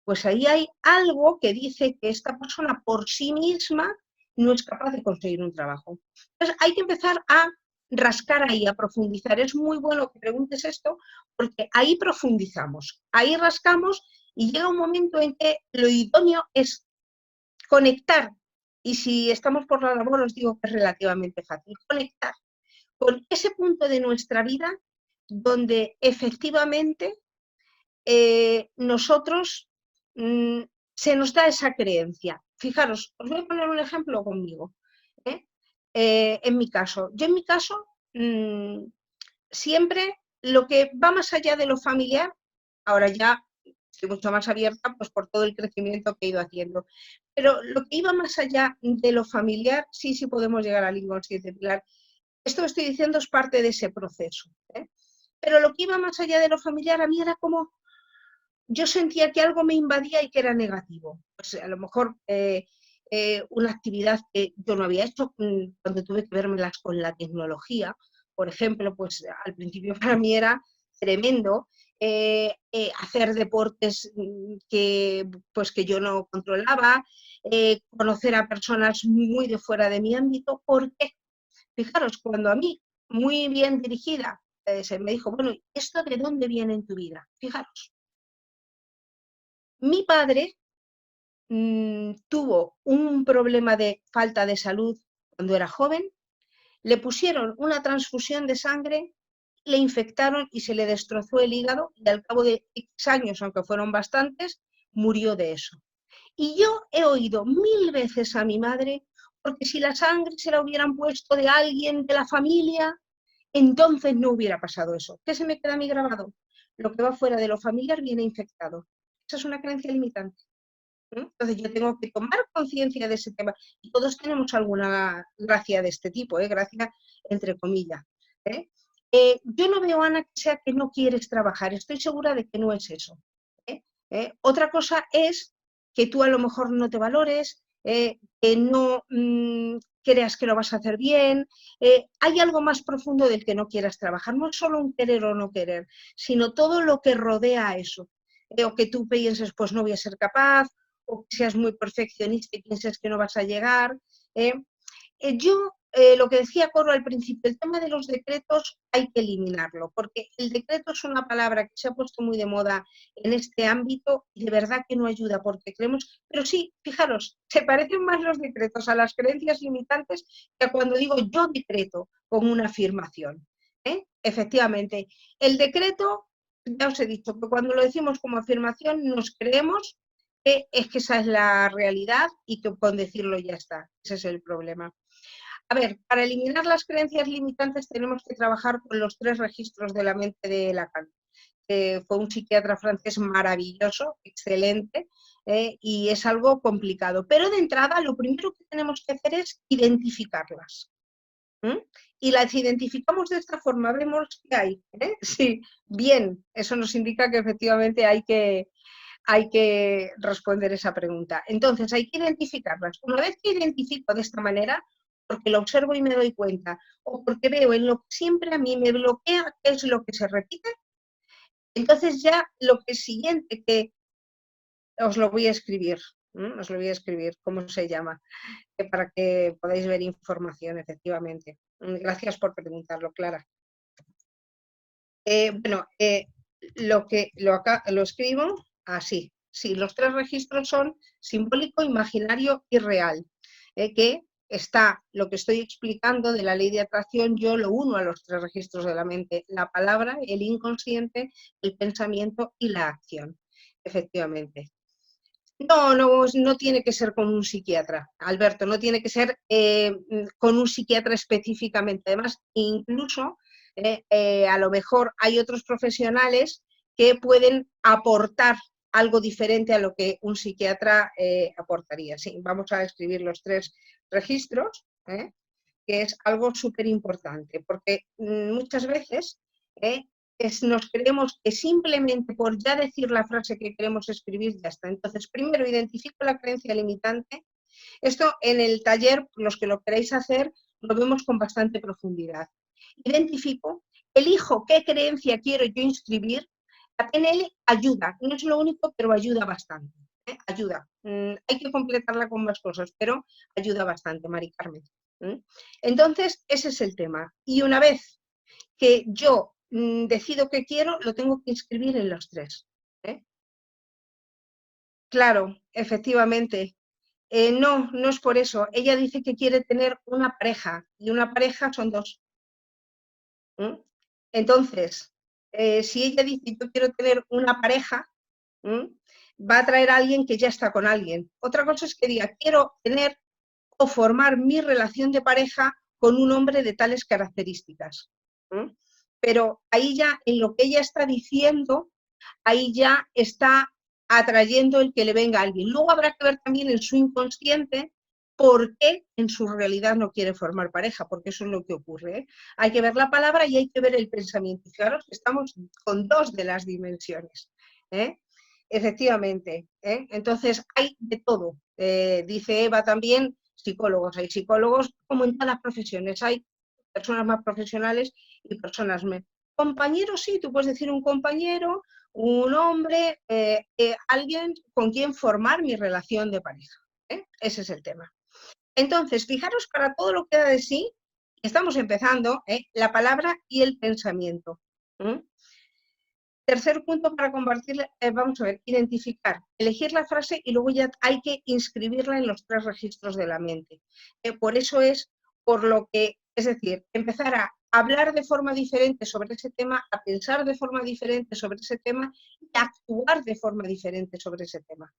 Pues ahí hay algo que dice que esta persona por sí misma no es capaz de conseguir un trabajo. Entonces hay que empezar a rascar ahí, a profundizar. Es muy bueno que preguntes esto porque ahí profundizamos, ahí rascamos y llega un momento en que lo idóneo es conectar, y si estamos por la labor os digo que es relativamente fácil, conectar con ese punto de nuestra vida donde efectivamente nosotros se nos da esa creencia. Fijaros, os voy a poner un ejemplo conmigo. En mi caso, siempre lo que va más allá de lo familiar, ahora ya estoy mucho más abierta pues por todo el crecimiento que he ido haciendo, pero lo que iba más allá de lo familiar, sí podemos llegar al inconsciente, Pilar. Esto que estoy diciendo es parte de ese proceso. Pero lo que iba más allá de lo familiar a mí era como yo sentía que algo me invadía y que era negativo. Pues a lo mejor una actividad que yo no había hecho cuando tuve que vérmelas con la tecnología, por ejemplo, pues al principio para mí era tremendo hacer deportes que yo no controlaba, conocer a personas muy de fuera de mi ámbito, porque, fijaros, cuando a mí, muy bien dirigida, se me dijo, bueno, ¿esto de dónde viene en tu vida? Fijaros. Mi padre tuvo un problema de falta de salud cuando era joven, le pusieron una transfusión de sangre, le infectaron y se le destrozó el hígado y al cabo de X años, aunque fueron bastantes, murió de eso. Y yo he oído 1000 veces a mi madre, porque si la sangre se la hubieran puesto de alguien de la familia, entonces no hubiera pasado eso. ¿Qué se me queda a mí grabado? lo que va fuera de lo familiar viene infectado. Esa es una creencia limitante. Entonces yo tengo que tomar conciencia de ese tema y todos tenemos alguna gracia de este tipo, gracia entre comillas. Yo no veo, Ana, que sea que no quieres trabajar, estoy segura de que no es eso. Otra cosa es que tú a lo mejor no te valores, que no creas que lo vas a hacer bien. Hay algo más profundo del que no quieras trabajar, no es solo un querer o no querer, sino todo lo que rodea a eso. O que tú pienses, pues no voy a ser capaz, o que seas muy perfeccionista y pienses que no vas a llegar. Yo, lo que decía Coro al principio, el tema de los decretos hay que eliminarlo, porque el decreto es una palabra que se ha puesto muy de moda en este ámbito y de verdad que no ayuda, porque creemos, pero sí, fijaros, se parecen más los decretos a las creencias limitantes que cuando digo yo decreto con una afirmación. Efectivamente, el decreto, ya os he dicho, que cuando lo decimos como afirmación nos creemos que es que esa es la realidad y que con decirlo ya está, ese es el problema. A ver, para eliminar las creencias limitantes tenemos que trabajar con los 3 registros de la mente de Lacan. Fue un psiquiatra francés maravilloso, excelente, y es algo complicado. Pero de entrada, lo primero que tenemos que hacer es identificarlas. Y las identificamos de esta forma, vemos qué hay. Sí, bien, eso nos indica que efectivamente hay que responder esa pregunta. Entonces, hay que identificarlas. Una vez que identifico de esta manera, porque lo observo y me doy cuenta, o porque veo en lo que siempre a mí me bloquea qué es lo que se repite, entonces ya lo que siguiente que os lo voy a escribir, os lo voy a escribir, ¿cómo se llama? Para que podáis ver información, efectivamente. Gracias por preguntarlo, Clara. Bueno, lo escribo así. Sí, los 3 registros son simbólico, imaginario y real. Que está lo que estoy explicando de la ley de atracción, yo lo uno a los 3 registros de la mente: la palabra, el inconsciente, el pensamiento y la acción. Efectivamente. No tiene que ser con un psiquiatra, Alberto, no tiene que ser con un psiquiatra específicamente. Además, incluso a lo mejor hay otros profesionales que pueden aportar algo diferente a lo que un psiquiatra aportaría. Sí, vamos a escribir los 3 registros, que es algo súper importante, porque muchas veces nos creemos que simplemente por ya decir la frase que queremos escribir ya está. Entonces, primero identifico la creencia limitante. Esto en el taller, los que lo queréis hacer, lo vemos con bastante profundidad. Identifico, elijo qué creencia quiero yo inscribir. La PNL ayuda, no es lo único, pero ayuda bastante. Ayuda. Hay que completarla con más cosas, pero ayuda bastante, Mari Carmen. Entonces, ese es el tema. Y una vez que yo decido que quiero, lo tengo que inscribir en los 3. Claro, efectivamente. No, no es por eso. Ella dice que quiere tener una pareja y una pareja son 2. Entonces, si ella dice yo quiero tener una pareja, va a traer a alguien que ya está con alguien. Otra cosa es que diga quiero tener o formar mi relación de pareja con un hombre de tales características. Pero ahí ya, en lo que ella está diciendo, ahí ya está atrayendo el que le venga a alguien. Luego habrá que ver también en su inconsciente por qué en su realidad no quiere formar pareja, porque eso es lo que ocurre. Hay que ver la palabra y hay que ver el pensamiento. Fijaros que estamos con 2 de las dimensiones. Efectivamente. Entonces, hay de todo. Dice Eva también, psicólogos. Hay psicólogos, como en todas las profesiones. Hay personas más profesionales y personas menos. Compañeros, sí, tú puedes decir un compañero, un hombre, alguien con quien formar mi relación de pareja. Ese es el tema. Entonces, fijaros, para todo lo que da de sí, estamos empezando, la palabra y el pensamiento. Tercer punto para compartir, vamos a ver, identificar, elegir la frase y luego ya hay que inscribirla en los 3 registros de la mente. Por eso es por lo que, es decir, empezar a hablar de forma diferente sobre ese tema, a pensar de forma diferente sobre ese tema y a actuar de forma diferente sobre ese tema.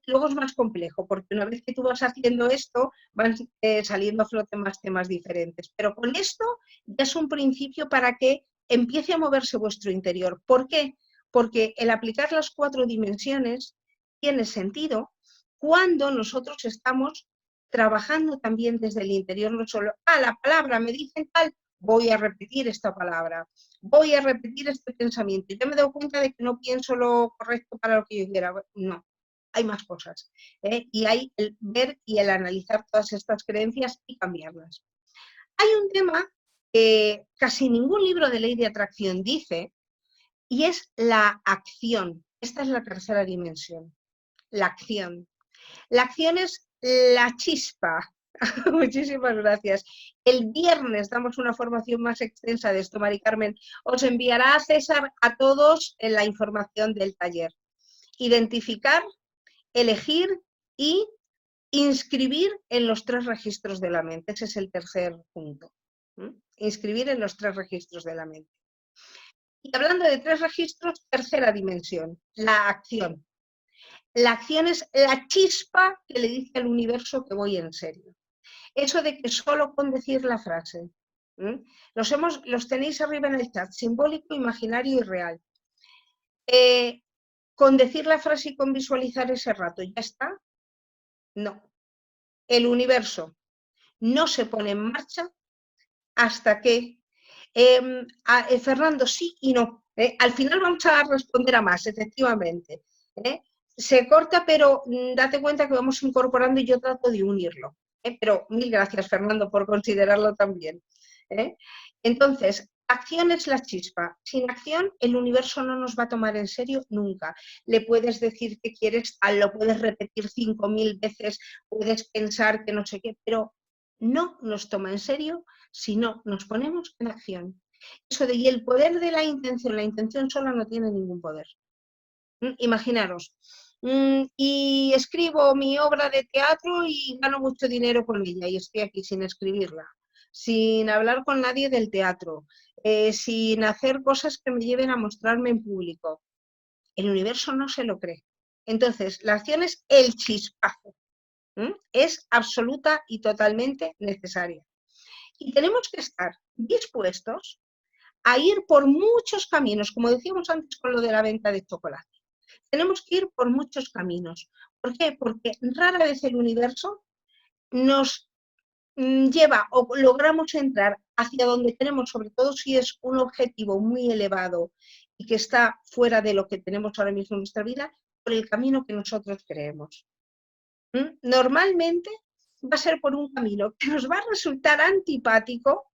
Luego es más complejo, porque una vez que tú vas haciendo esto, van saliendo a flote más temas diferentes. Pero con esto ya es un principio para que empiece a moverse vuestro interior. ¿Por qué? Porque el aplicar las 4 dimensiones tiene sentido cuando nosotros estamos trabajando también desde el interior, no solo, la palabra me dicen tal, voy a repetir esta palabra, voy a repetir este pensamiento. Y yo me doy cuenta de que no pienso lo correcto para lo que yo quiera. No, hay más cosas. Y hay el ver y el analizar todas estas creencias y cambiarlas. Hay un tema que casi ningún libro de ley de atracción dice, y es la acción. Esta es la tercera dimensión, la acción. La acción es la chispa. Muchísimas gracias. El viernes damos una formación más extensa de esto, Mari Carmen. Os enviará a César a todos en la información del taller. Identificar, elegir y inscribir en los 3 registros de la mente. Ese es el tercer punto. Inscribir en los 3 registros de la mente. Y hablando de 3 registros, tercera dimensión, la acción. La acción es la chispa que le dice al universo que voy en serio. Eso de que solo con decir la frase. Los tenéis arriba en el chat, simbólico, imaginario y real. Con decir la frase y con visualizar ese rato, ¿ya está? No. El universo no se pone en marcha hasta que Fernando, sí y no. Al final vamos a responder a más, efectivamente. Se corta, pero date cuenta que vamos incorporando y yo trato de unirlo. Pero mil gracias, Fernando, por considerarlo también. Entonces, acción es la chispa. Sin acción, el universo no nos va a tomar en serio nunca. Le puedes decir que quieres, lo puedes repetir 5000 veces, puedes pensar que no sé qué, pero no nos toma en serio si no nos ponemos en acción. Eso de, y el poder de la intención sola no tiene ningún poder. Imaginaros, y escribo mi obra de teatro y gano mucho dinero con ella y estoy aquí sin escribirla, sin hablar con nadie del teatro, sin hacer cosas que me lleven a mostrarme en público. El universo no se lo cree. Entonces, la acción es el chispazo. Es absoluta y totalmente necesaria. Y tenemos que estar dispuestos a ir por muchos caminos, como decíamos antes con lo de la venta de chocolate. Tenemos que ir por muchos caminos. ¿Por qué? Porque rara vez el universo nos lleva o logramos entrar hacia donde tenemos, sobre todo si es un objetivo muy elevado y que está fuera de lo que tenemos ahora mismo en nuestra vida, por el camino que nosotros creemos. Normalmente va a ser por un camino que nos va a resultar antipático,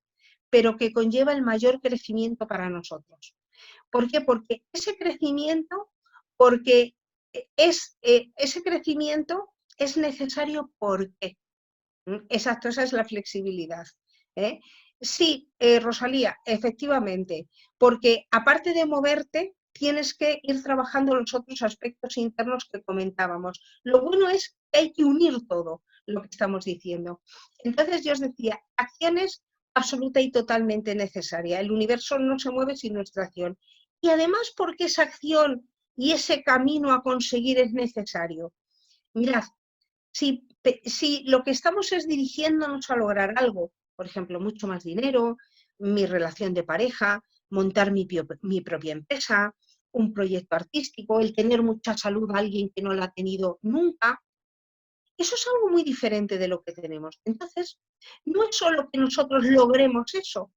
pero que conlleva el mayor crecimiento para nosotros. ¿Por qué? Porque ese crecimiento, ese crecimiento es necesario porque. Exacto, esa es la flexibilidad. Sí, Rosalía, efectivamente, porque aparte de moverte, tienes que ir trabajando los otros aspectos internos que comentábamos. Lo bueno es que hay que unir todo lo que estamos diciendo. Entonces yo os decía, acciones absoluta y totalmente necesaria. El universo no se mueve sin nuestra acción. Y además porque esa acción y ese camino a conseguir es necesario. Mirad, si lo que estamos es dirigiéndonos a lograr algo, por ejemplo, mucho más dinero, mi relación de pareja, montar mi propia empresa, un proyecto artístico, el tener mucha salud a alguien que no la ha tenido nunca, eso es algo muy diferente de lo que tenemos. Entonces, no es solo que nosotros logremos eso,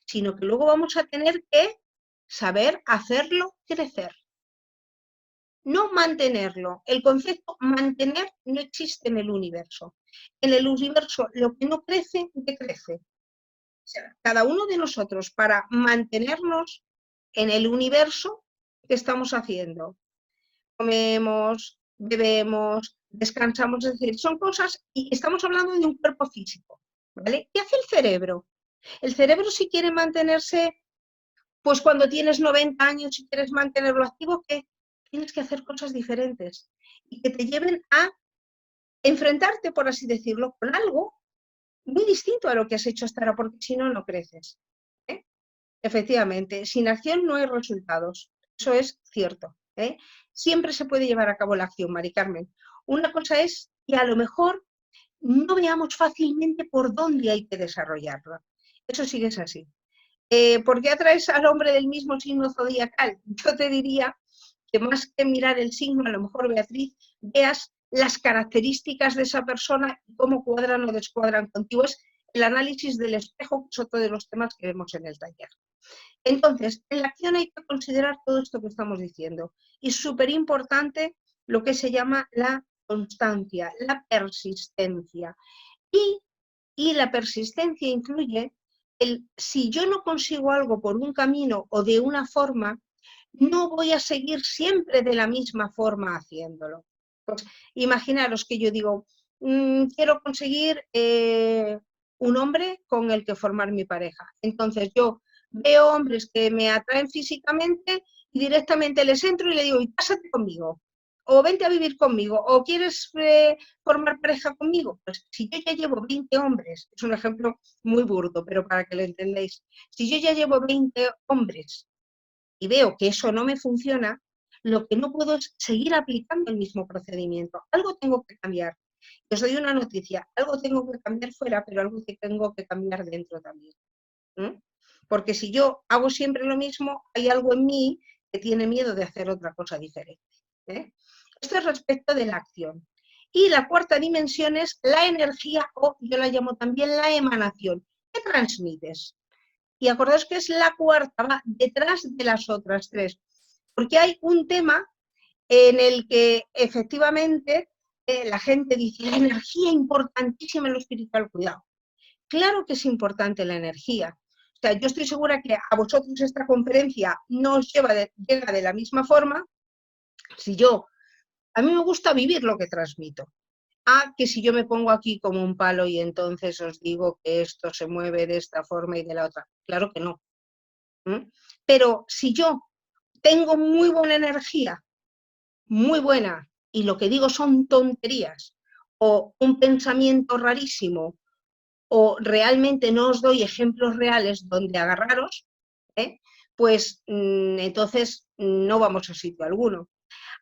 sino que luego vamos a tener que saber hacerlo crecer. No mantenerlo. El concepto mantener no existe en el universo. En el universo lo que no crece, decrece. O sea, cada uno de nosotros para mantenernos en el universo, ¿qué estamos haciendo? Comemos, bebemos, descansamos, es decir, son cosas, y estamos hablando de un cuerpo físico, ¿vale? ¿Qué hace el cerebro? El cerebro si quiere mantenerse, pues cuando tienes 90 años, si quieres mantenerlo activo, ¿qué? Tienes que hacer cosas diferentes y que te lleven a enfrentarte, por así decirlo, con algo muy distinto a lo que has hecho hasta ahora, porque si no, no creces. Efectivamente, sin acción no hay resultados. Eso es cierto. Siempre se puede llevar a cabo la acción, Mari Carmen. Una cosa es que a lo mejor no veamos fácilmente por dónde hay que desarrollarla. Eso sí que es así. ¿Por qué atraes al hombre del mismo signo zodiacal? Yo te diría que más que mirar el signo, a lo mejor, Beatriz, veas las características de esa persona y cómo cuadran o descuadran contigo. Es el análisis del espejo, que es otro de los temas que vemos en el taller. Entonces, en la acción hay que considerar todo esto que estamos diciendo. Y súper importante lo que se llama la constancia, la persistencia. Y la persistencia incluye si yo no consigo algo por un camino o de una forma, no voy a seguir siempre de la misma forma haciéndolo. Pues imaginaros que yo digo, quiero conseguir un hombre con el que formar mi pareja. Entonces yo veo hombres que me atraen físicamente y directamente les entro y le digo, cásate conmigo, o vente a vivir conmigo, o quieres formar pareja conmigo. Pues si yo ya llevo 20 hombres, es un ejemplo muy burdo, pero para que lo entendáis, si yo ya llevo 20 hombres y veo que eso no me funciona, lo que no puedo es seguir aplicando el mismo procedimiento. Algo tengo que cambiar. Os doy una noticia, algo tengo que cambiar fuera, pero algo que tengo que cambiar dentro también. Porque si yo hago siempre lo mismo, hay algo en mí que tiene miedo de hacer otra cosa diferente. Esto es respecto de la acción. Y la cuarta dimensión es la energía, o yo la llamo también la emanación. ¿Qué transmites? Y acordaos que es la cuarta, va detrás de las otras tres. Porque hay un tema en el que efectivamente la gente dice, la energía importantísima en lo espiritual, cuidado. Claro que es importante la energía. O sea, yo estoy segura que a vosotros esta conferencia no os llega de la misma forma si a mí me gusta vivir lo que transmito. Que si yo me pongo aquí como un palo y entonces os digo que esto se mueve de esta forma y de la otra. Claro que no. Pero si yo tengo muy buena energía, muy buena, y lo que digo son tonterías, o un pensamiento rarísimo, o realmente no os doy ejemplos reales donde agarraros, pues entonces no vamos a sitio alguno.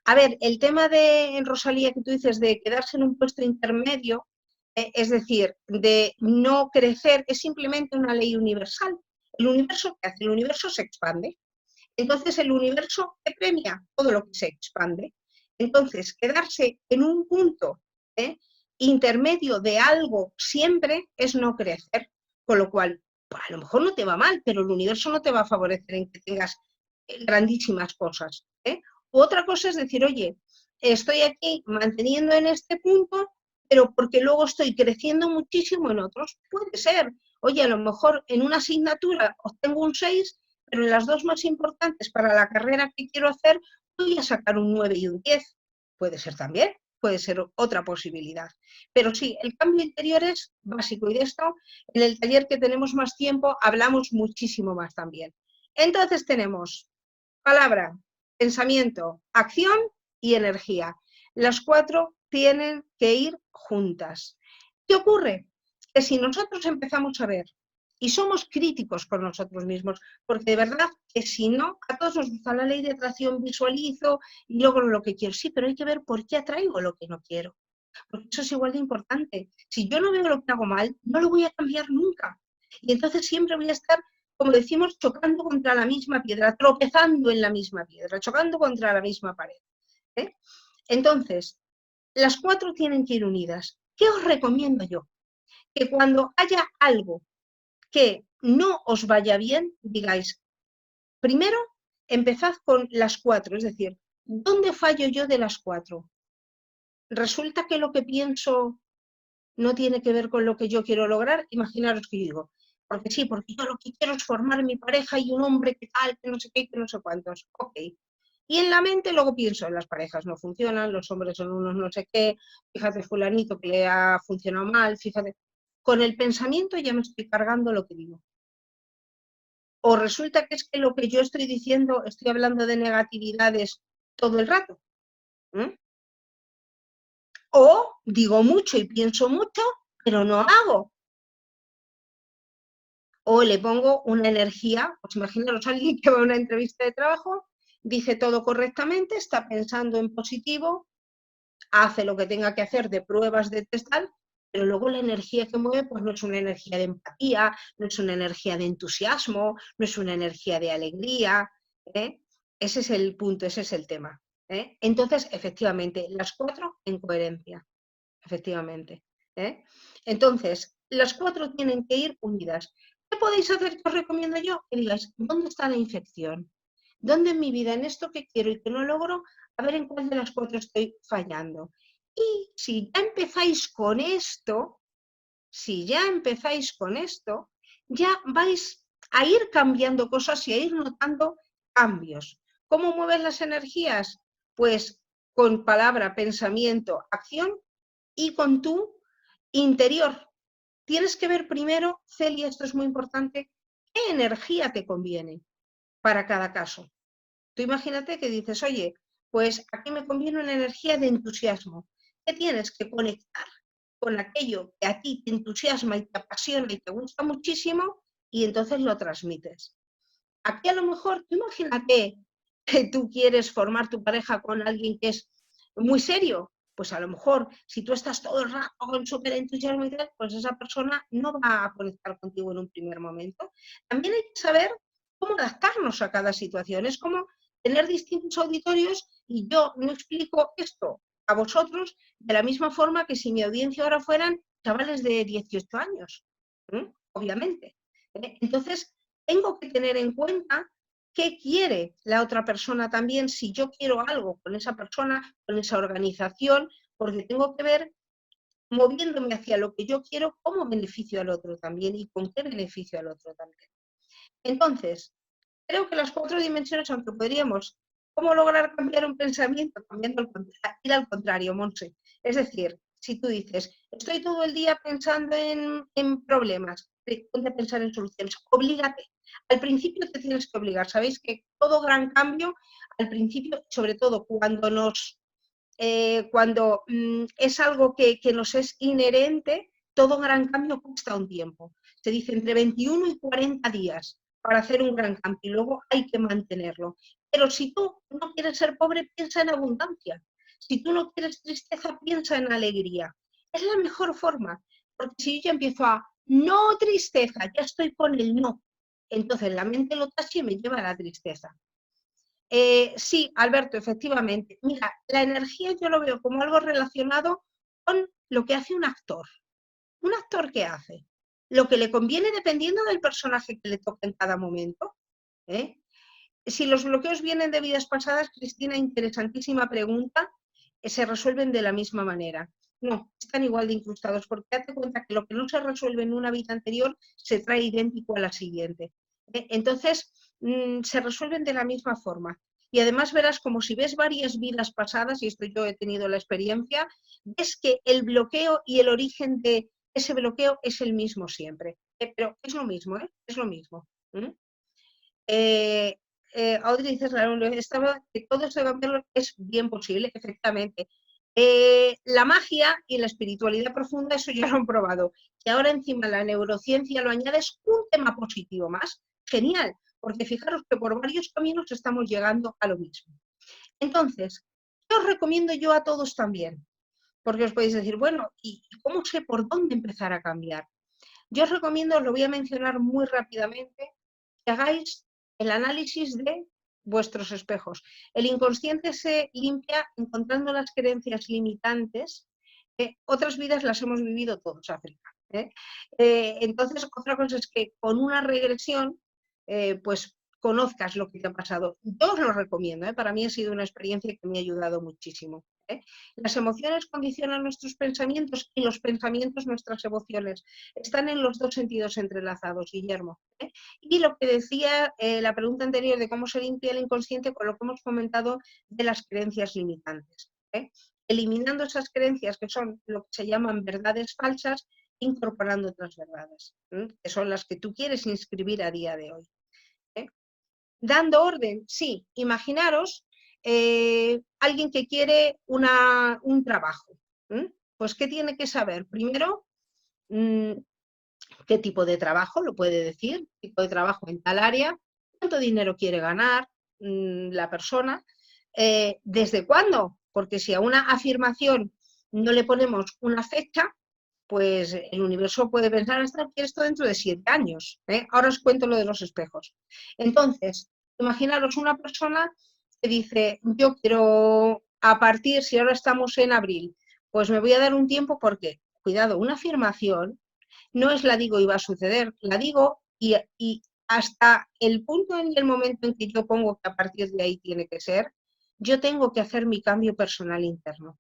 A ver, el tema de Rosalía que tú dices de quedarse en un puesto intermedio, es decir, de no crecer, es simplemente una ley universal. El universo, ¿qué hace? El universo se expande. Entonces el universo te premia todo lo que se expande. Entonces, quedarse en un punto intermedio de algo siempre es no crecer. Con lo cual, pues a lo mejor no te va mal, pero el universo no te va a favorecer en que tengas grandísimas cosas. Otra cosa es decir, oye, estoy aquí manteniendo en este punto, pero porque luego estoy creciendo muchísimo en otros. Puede ser. Oye, a lo mejor en una asignatura obtengo un 6, pero en las dos más importantes para la carrera que quiero hacer voy a sacar un 9 y un 10. Puede ser también, puede ser otra posibilidad. Pero sí, el cambio interior es básico y de esto en el taller que tenemos más tiempo hablamos muchísimo más también. Entonces tenemos palabra, pensamiento, acción y energía. Las cuatro tienen que ir juntas. ¿Qué ocurre? Que si nosotros empezamos a ver y somos críticos con nosotros mismos, porque de verdad que si no, a todos nos gusta la ley de atracción, visualizo y logro lo que quiero. Sí, pero hay que ver por qué atraigo lo que no quiero. Porque eso es igual de importante. Si yo no veo lo que hago mal, no lo voy a cambiar nunca. Y entonces siempre voy a estar, como decimos, chocando contra la misma piedra, tropezando en la misma piedra, chocando contra la misma pared. Entonces, las cuatro tienen que ir unidas. ¿Qué os recomiendo yo? Que cuando haya algo que no os vaya bien, digáis, primero, empezad con las cuatro, es decir, ¿dónde fallo yo de las cuatro? Resulta que lo que pienso no tiene que ver con lo que yo quiero lograr. Imaginaros que yo digo, porque sí, porque yo lo que quiero es formar mi pareja y un hombre que tal, que no sé qué, que no sé cuántos. Ok. Y en la mente luego pienso, las parejas no funcionan, los hombres son unos no sé qué, fíjate fulanito que le ha funcionado mal, fíjate. Con el pensamiento ya me estoy cargando lo que digo. O resulta que es que lo que yo estoy diciendo, estoy hablando de negatividades todo el rato. O digo mucho y pienso mucho, pero no hago. O le pongo una energía, pues imaginaros a alguien que va a una entrevista de trabajo, dice todo correctamente, está pensando en positivo, hace lo que tenga que hacer de pruebas de test tal, pero luego la energía que mueve pues no es una energía de empatía, no es una energía de entusiasmo, no es una energía de alegría. ¿Eh? Ese es el punto, ese es el tema. ¿Eh? Entonces, efectivamente, las 4 en coherencia, efectivamente. ¿Eh? Entonces, las 4 tienen que ir unidas. ¿Qué podéis hacer que os recomiendo yo? Que digáis, ¿dónde está la infección? ¿Dónde en mi vida, en esto que quiero y que no logro, a ver en cuál de las 4 estoy fallando? Y si ya empezáis con esto, si ya empezáis con esto, ya vais a ir cambiando cosas y a ir notando cambios. ¿Cómo mueves las energías? Pues con palabra, pensamiento, acción y con tu interior. Tienes que ver primero, Celia, esto es muy importante, qué energía te conviene para cada caso. Tú imagínate que dices, oye, pues aquí me conviene una energía de entusiasmo. ¿Qué tienes que conectar con aquello que a ti te entusiasma y te apasiona y te gusta muchísimo y entonces lo transmites? Aquí a lo mejor, tú imagínate que tú quieres formar tu pareja con alguien que es muy serio, pues a lo mejor si tú estás todo el rato con súper entusiasmo y tal, pues esa persona no va a conectar contigo en un primer momento. También hay que saber cómo adaptarnos a cada situación. Es como tener distintos auditorios y yo no explico esto a vosotros de la misma forma que si mi audiencia ahora fueran chavales de 18 años, obviamente. Entonces, tengo que tener en cuenta qué quiere la otra persona también, si yo quiero algo con esa persona, con esa organización, porque tengo que ver, moviéndome hacia lo que yo quiero, cómo beneficio al otro también y con qué beneficio al otro también. Entonces, creo que las 4 dimensiones, aunque podríamos, ¿cómo lograr cambiar un pensamiento? Cambiando ir al contrario, Monse. Es decir, si tú dices, estoy todo el día pensando en problemas, ponte a pensar en soluciones, oblígate. Al principio te tienes que obligar. Sabéis que todo gran cambio, al principio, sobre todo cuando es algo que nos es inherente, todo gran cambio cuesta un tiempo. Se dice entre 21 y 40 días para hacer un gran cambio y luego hay que mantenerlo. Pero si tú no quieres ser pobre, piensa en abundancia. Si tú no quieres tristeza, piensa en alegría. Es la mejor forma, porque si yo ya empiezo a no tristeza, ya estoy con el no, entonces la mente lo tacha y me lleva a la tristeza. Sí, Alberto, efectivamente. Mira, la energía yo lo veo como algo relacionado con lo que hace un actor. ¿Un actor qué hace? Lo que le conviene dependiendo del personaje que le toque en cada momento. ¿Eh? Si los bloqueos vienen de vidas pasadas, Cristina, interesantísima pregunta, se resuelven de la misma manera. No, están igual de incrustados, porque date cuenta que lo que no se resuelve en una vida anterior se trae idéntico a la siguiente. Entonces, se resuelven de la misma forma. Y además verás como si ves varias vidas pasadas, y esto yo he tenido la experiencia, ves que el bloqueo y el origen de ese bloqueo es el mismo siempre. Pero es lo mismo, ¿eh? Es lo mismo. Audrey dice, que todo esto de cambiarlo es bien posible, efectivamente. La magia y la espiritualidad profunda, eso ya lo han probado. Y ahora encima la neurociencia lo añade, es un tema positivo más. Genial, porque fijaros que por varios caminos estamos llegando a lo mismo. Entonces, ¿qué os recomiendo yo a todos también? Porque os podéis decir, bueno, ¿y cómo sé por dónde empezar a cambiar? Yo os recomiendo, os lo voy a mencionar muy rápidamente, que hagáis el análisis de vuestros espejos. El inconsciente se limpia encontrando las creencias limitantes. Otras vidas las hemos vivido todos, África. Entonces, otra cosa es que con una regresión, pues conozcas lo que te ha pasado. Yo os lo recomiendo, para mí ha sido una experiencia que me ha ayudado muchísimo. Las emociones condicionan nuestros pensamientos y los pensamientos nuestras emociones. Están en los dos sentidos entrelazados, Guillermo. Y lo que decía la pregunta anterior de cómo se limpia el inconsciente con lo que hemos comentado de las creencias limitantes. Eliminando esas creencias que son lo que se llaman verdades falsas, incorporando otras verdades, que son las que tú quieres inscribir a día de hoy. Dando orden, sí, imaginaros alguien que quiere un trabajo. Pues, ¿qué tiene que saber? Primero, qué tipo de trabajo, lo puede decir, tipo de trabajo en tal área, cuánto dinero quiere ganar la persona, desde cuándo, porque si a una afirmación no le ponemos una fecha, pues el universo puede pensar hasta que esto dentro de 7 años. Ahora os cuento lo de los espejos. Entonces, imaginaros una persona que dice, yo quiero, a partir, si ahora estamos en abril, pues me voy a dar un tiempo porque, cuidado, una afirmación no es la digo y va a suceder, la digo y hasta el punto en el momento en que yo pongo que a partir de ahí tiene que ser, yo tengo que hacer mi cambio personal interno.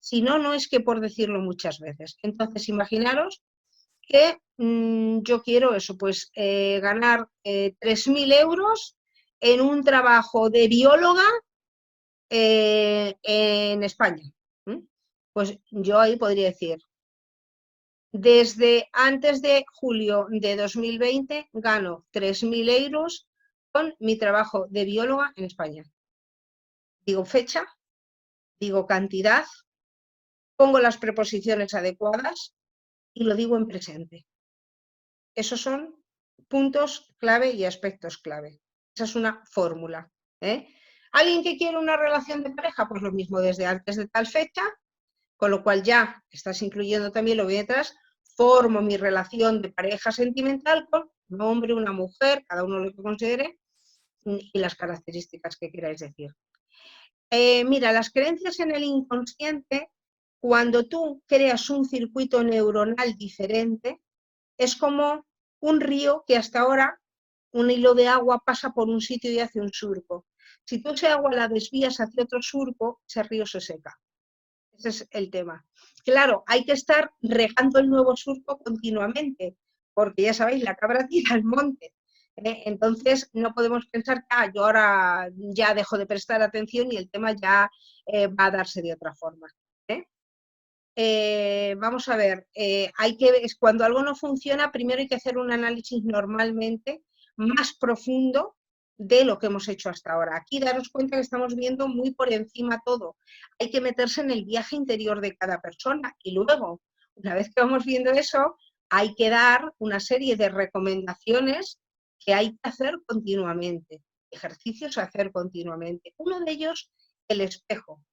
Si no, no es que por decirlo muchas veces. Entonces, imaginaros que yo quiero eso, pues ganar 3.000 euros en un trabajo de bióloga en España. Pues yo ahí podría decir, desde antes de julio de 2020 gano 3.000 euros con mi trabajo de bióloga en España. Digo fecha, digo cantidad, pongo las preposiciones adecuadas y lo digo en presente. Esos son puntos clave y aspectos clave. Esa es una fórmula. ¿Alguien que quiere una relación de pareja? Pues lo mismo, desde antes de tal fecha, con lo cual ya estás incluyendo también lo que viene detrás, formo mi relación de pareja sentimental con un hombre, una mujer, cada uno lo que considere, y las características que queráis decir. Mira, las creencias en el inconsciente, cuando tú creas un circuito neuronal diferente, es como un río que hasta ahora, un hilo de agua pasa por un sitio y hace un surco. Si tú esa agua la desvías hacia otro surco, ese río se seca. Ese es el tema. Claro, hay que estar regando el nuevo surco continuamente, porque ya sabéis, la cabra tira al monte. Entonces, no podemos pensar que yo ahora ya dejo de prestar atención y el tema ya va a darse de otra forma. Vamos a ver, cuando algo no funciona, primero hay que hacer un análisis normalmente más profundo de lo que hemos hecho hasta ahora. Aquí daros cuenta que estamos viendo muy por encima todo. Hay que meterse en el viaje interior de cada persona y luego, una vez que vamos viendo eso, hay que dar una serie de recomendaciones que hay que hacer continuamente, ejercicios a hacer continuamente. Uno de ellos, el espejo.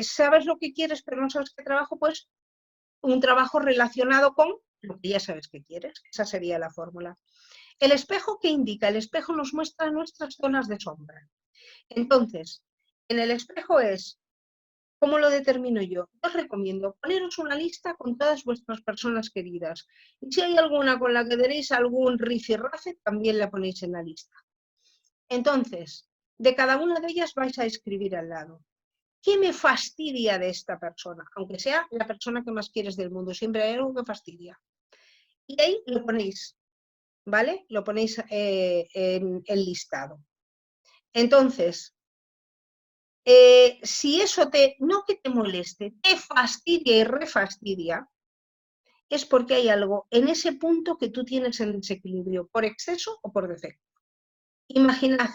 ¿Sabes lo que quieres pero no sabes qué trabajo? Pues un trabajo relacionado con lo que ya sabes que quieres. Esa sería la fórmula. ¿El espejo qué indica? El espejo nos muestra nuestras zonas de sombra. Entonces, en el espejo es, ¿cómo lo determino yo? Os recomiendo poneros una lista con todas vuestras personas queridas. Y si hay alguna con la que tenéis algún rifirrafe, también la ponéis en la lista. Entonces, de cada una de ellas vais a escribir al lado. ¿Qué me fastidia de esta persona? Aunque sea la persona que más quieres del mundo, siempre hay algo que fastidia. Y ahí lo ponéis, ¿vale? Lo ponéis en el listado. Entonces, si eso no que te moleste, te fastidia y refastidia, es porque hay algo en ese punto que tú tienes en desequilibrio, por exceso o por defecto. Imaginad,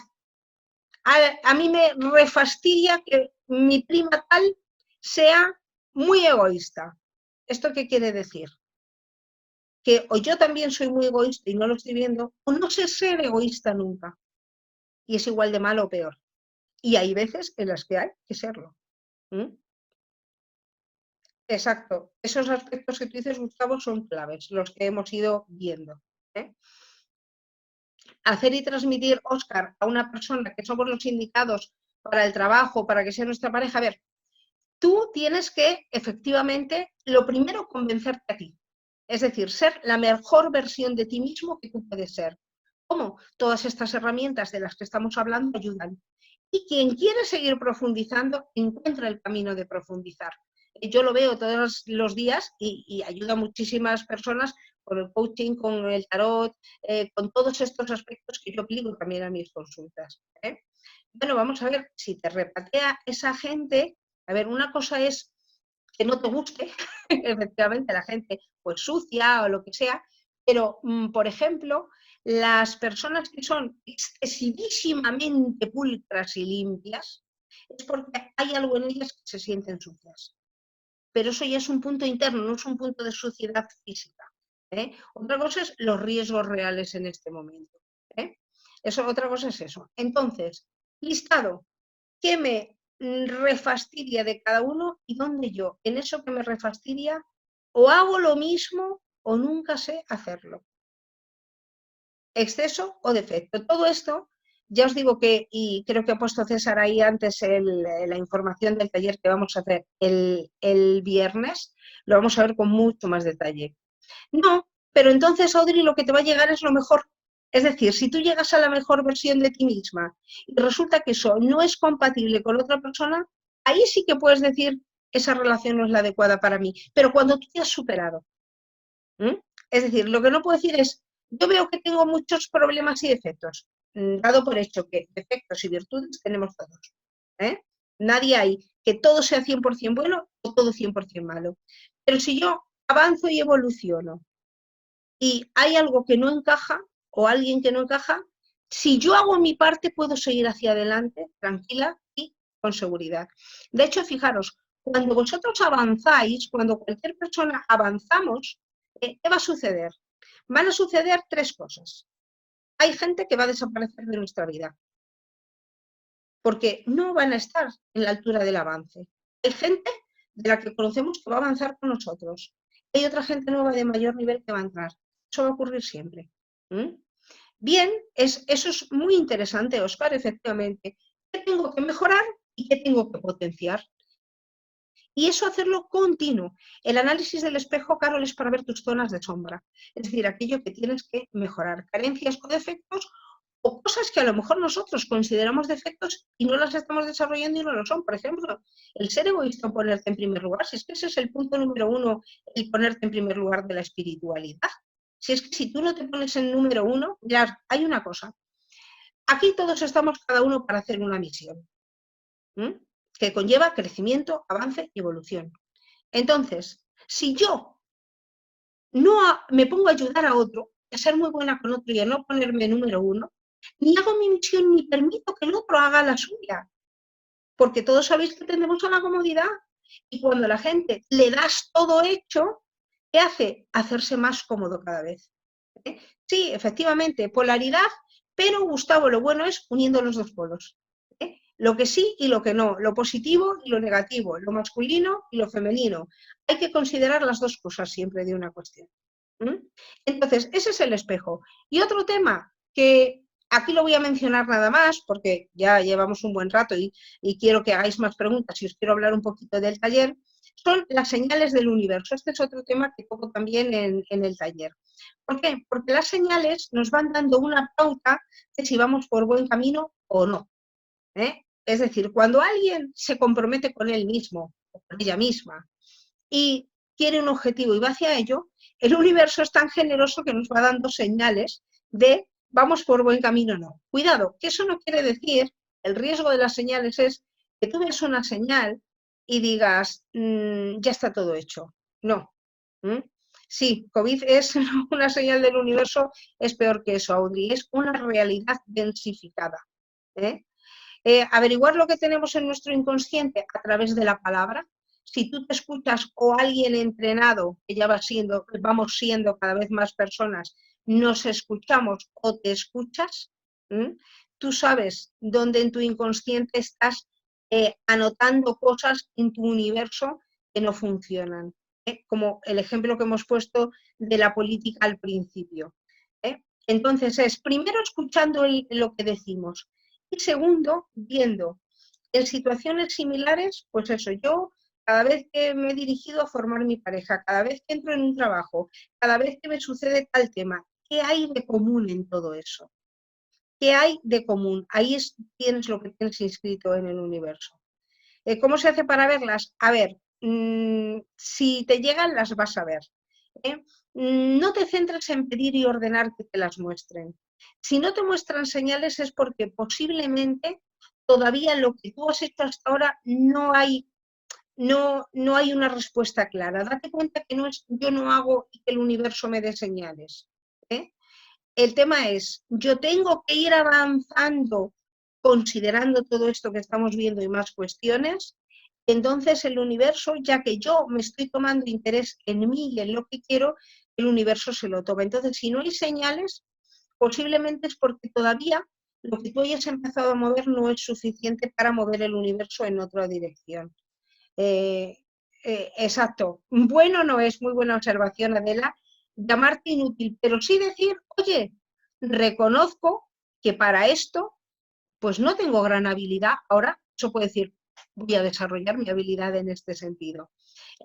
a mí me refastidia que mi prima tal sea muy egoísta. ¿Esto qué quiere decir? Que o yo también soy muy egoísta y no lo estoy viendo, o no sé ser egoísta nunca. Y es igual de malo o peor. Y hay veces en las que hay que serlo. Exacto. Esos aspectos que tú dices, Gustavo, son claves, los que hemos ido viendo. Hacer y transmitir, Óscar, a una persona que somos los indicados para el trabajo, para que sea nuestra pareja, a ver, tú tienes que, efectivamente, lo primero, convencerte a ti. Es decir, ser la mejor versión de ti mismo que tú puedes ser. ¿Cómo? Todas estas herramientas de las que estamos hablando ayudan. Y quien quiere seguir profundizando, encuentra el camino de profundizar. Yo lo veo todos los días y ayuda a muchísimas personas con el coaching, con el tarot, con todos estos aspectos que yo aplico también a mis consultas. Bueno, vamos a ver, si te repatea esa gente, a ver, una cosa es que no te guste, efectivamente, la gente pues sucia o lo que sea, pero, por ejemplo, las personas que son excesivísimamente pulcras y limpias, es porque hay algo en ellas que se sienten sucias. Pero eso ya es un punto interno, no es un punto de suciedad física. Otra cosa es los riesgos reales en este momento. Otra cosa es eso. Entonces, listado, ¿qué me refastidia de cada uno y dónde yo, en eso que me refastidia, o hago lo mismo o nunca sé hacerlo. Exceso o defecto. Todo esto, ya os digo que, y creo que ha puesto César ahí antes la información del taller que vamos a hacer el viernes, lo vamos a ver con mucho más detalle. No, pero entonces, Audrey, lo que te va a llegar es lo mejor. Es decir, si tú llegas a la mejor versión de ti misma y resulta que eso no es compatible con otra persona, ahí sí que puedes decir, esa relación no es la adecuada para mí. Pero cuando tú te has superado, ¿m? Es decir, lo que no puedo decir es, yo veo que tengo muchos problemas y defectos, dado por hecho que defectos y virtudes tenemos todos. ¿Eh? Nadie hay que todo sea 100% bueno o todo 100% malo. Pero si yo avanzo y evoluciono y hay algo que no encaja o alguien que no encaja, si yo hago mi parte puedo seguir hacia adelante tranquila y con seguridad. De hecho, fijaros, cuando vosotros avanzáis, cuando cualquier persona avanzamos, ¿qué va a suceder? Van a suceder tres cosas. Hay gente que va a desaparecer de nuestra vida, porque no van a estar en la altura del avance. Hay gente de la que conocemos que va a avanzar con nosotros. Hay otra gente nueva de mayor nivel que va a entrar. Eso va a ocurrir siempre. ¿Mm? Bien, eso es muy interesante, Óscar, efectivamente. ¿Qué tengo que mejorar y qué tengo que potenciar? Y eso hacerlo continuo. El análisis del espejo, Carol, es para ver tus zonas de sombra. Es decir, aquello que tienes que mejorar. Carencias o defectos o cosas que a lo mejor nosotros consideramos defectos y no las estamos desarrollando y no lo son. Por ejemplo, el ser egoísta o ponerte en primer lugar. Si es que ese es el punto número uno, el ponerte en primer lugar de la espiritualidad. Si es que si tú no te pones en número uno, mirad, hay una cosa. Aquí todos estamos cada uno para hacer una misión, que conlleva crecimiento, avance y evolución. Entonces, si yo no me pongo a ayudar a otro, a ser muy buena con otro y a no ponerme número uno, ni hago mi misión ni permito que el otro haga la suya. Porque todos sabéis que tendemos a la comodidad y cuando a la gente le das todo hecho, ¿qué hace? Hacerse más cómodo cada vez. ¿Eh? Sí, efectivamente, polaridad, pero Gustavo, lo bueno es uniendo los dos polos. Lo que sí y lo que no, lo positivo y lo negativo, lo masculino y lo femenino. Hay que considerar las dos cosas siempre de una cuestión. Entonces, ese es el espejo. Y otro tema que aquí lo voy a mencionar nada más, porque ya llevamos un buen rato y quiero que hagáis más preguntas y os quiero hablar un poquito del taller, son las señales del universo. Este es otro tema que toco también en el taller. ¿Por qué? Porque las señales nos van dando una pauta de si vamos por buen camino o no. Es decir, cuando alguien se compromete con él mismo o con ella misma y quiere un objetivo y va hacia ello, el universo es tan generoso que nos va dando señales de vamos por buen camino o no. Cuidado, que eso no quiere decir, el riesgo de las señales es que tú ves una señal y digas, ya está todo hecho. No. Sí, COVID es una señal del universo, es peor que eso, Audrey, es una realidad densificada. Averiguar lo que tenemos en nuestro inconsciente a través de la palabra. Si tú te escuchas o alguien entrenado, que ya vamos siendo cada vez más personas, nos escuchamos o te escuchas, tú sabes dónde en tu inconsciente estás anotando cosas en tu universo que no funcionan. Como el ejemplo que hemos puesto de la política al principio. Entonces es primero escuchando lo que decimos y segundo viendo en situaciones similares, pues eso, yo cada vez que me he dirigido a formar mi pareja, cada vez que entro en un trabajo, cada vez que me sucede tal tema, ¿qué hay de común en todo eso? ¿Qué hay de común? Ahí tienes lo que tienes inscrito en el universo. ¿Cómo se hace para verlas? A ver, si te llegan las vas a ver. No te centres en pedir y ordenar que te las muestren. Si no te muestran señales es porque posiblemente todavía lo que tú has hecho hasta ahora no hay una respuesta clara. Date cuenta que no es yo no hago y que el universo me dé señales. El tema es, yo tengo que ir avanzando considerando todo esto que estamos viendo y más cuestiones, entonces el universo, ya que yo me estoy tomando interés en mí y en lo que quiero, el universo se lo toma. Entonces, si no hay señales, posiblemente es porque todavía lo que tú hayas empezado a mover no es suficiente para mover el universo en otra dirección. exacto. Bueno no es muy buena observación, Adela, llamarte inútil, pero sí decir, oye, reconozco que para esto pues no tengo gran habilidad. Ahora, eso puede decir, voy a desarrollar mi habilidad en este sentido.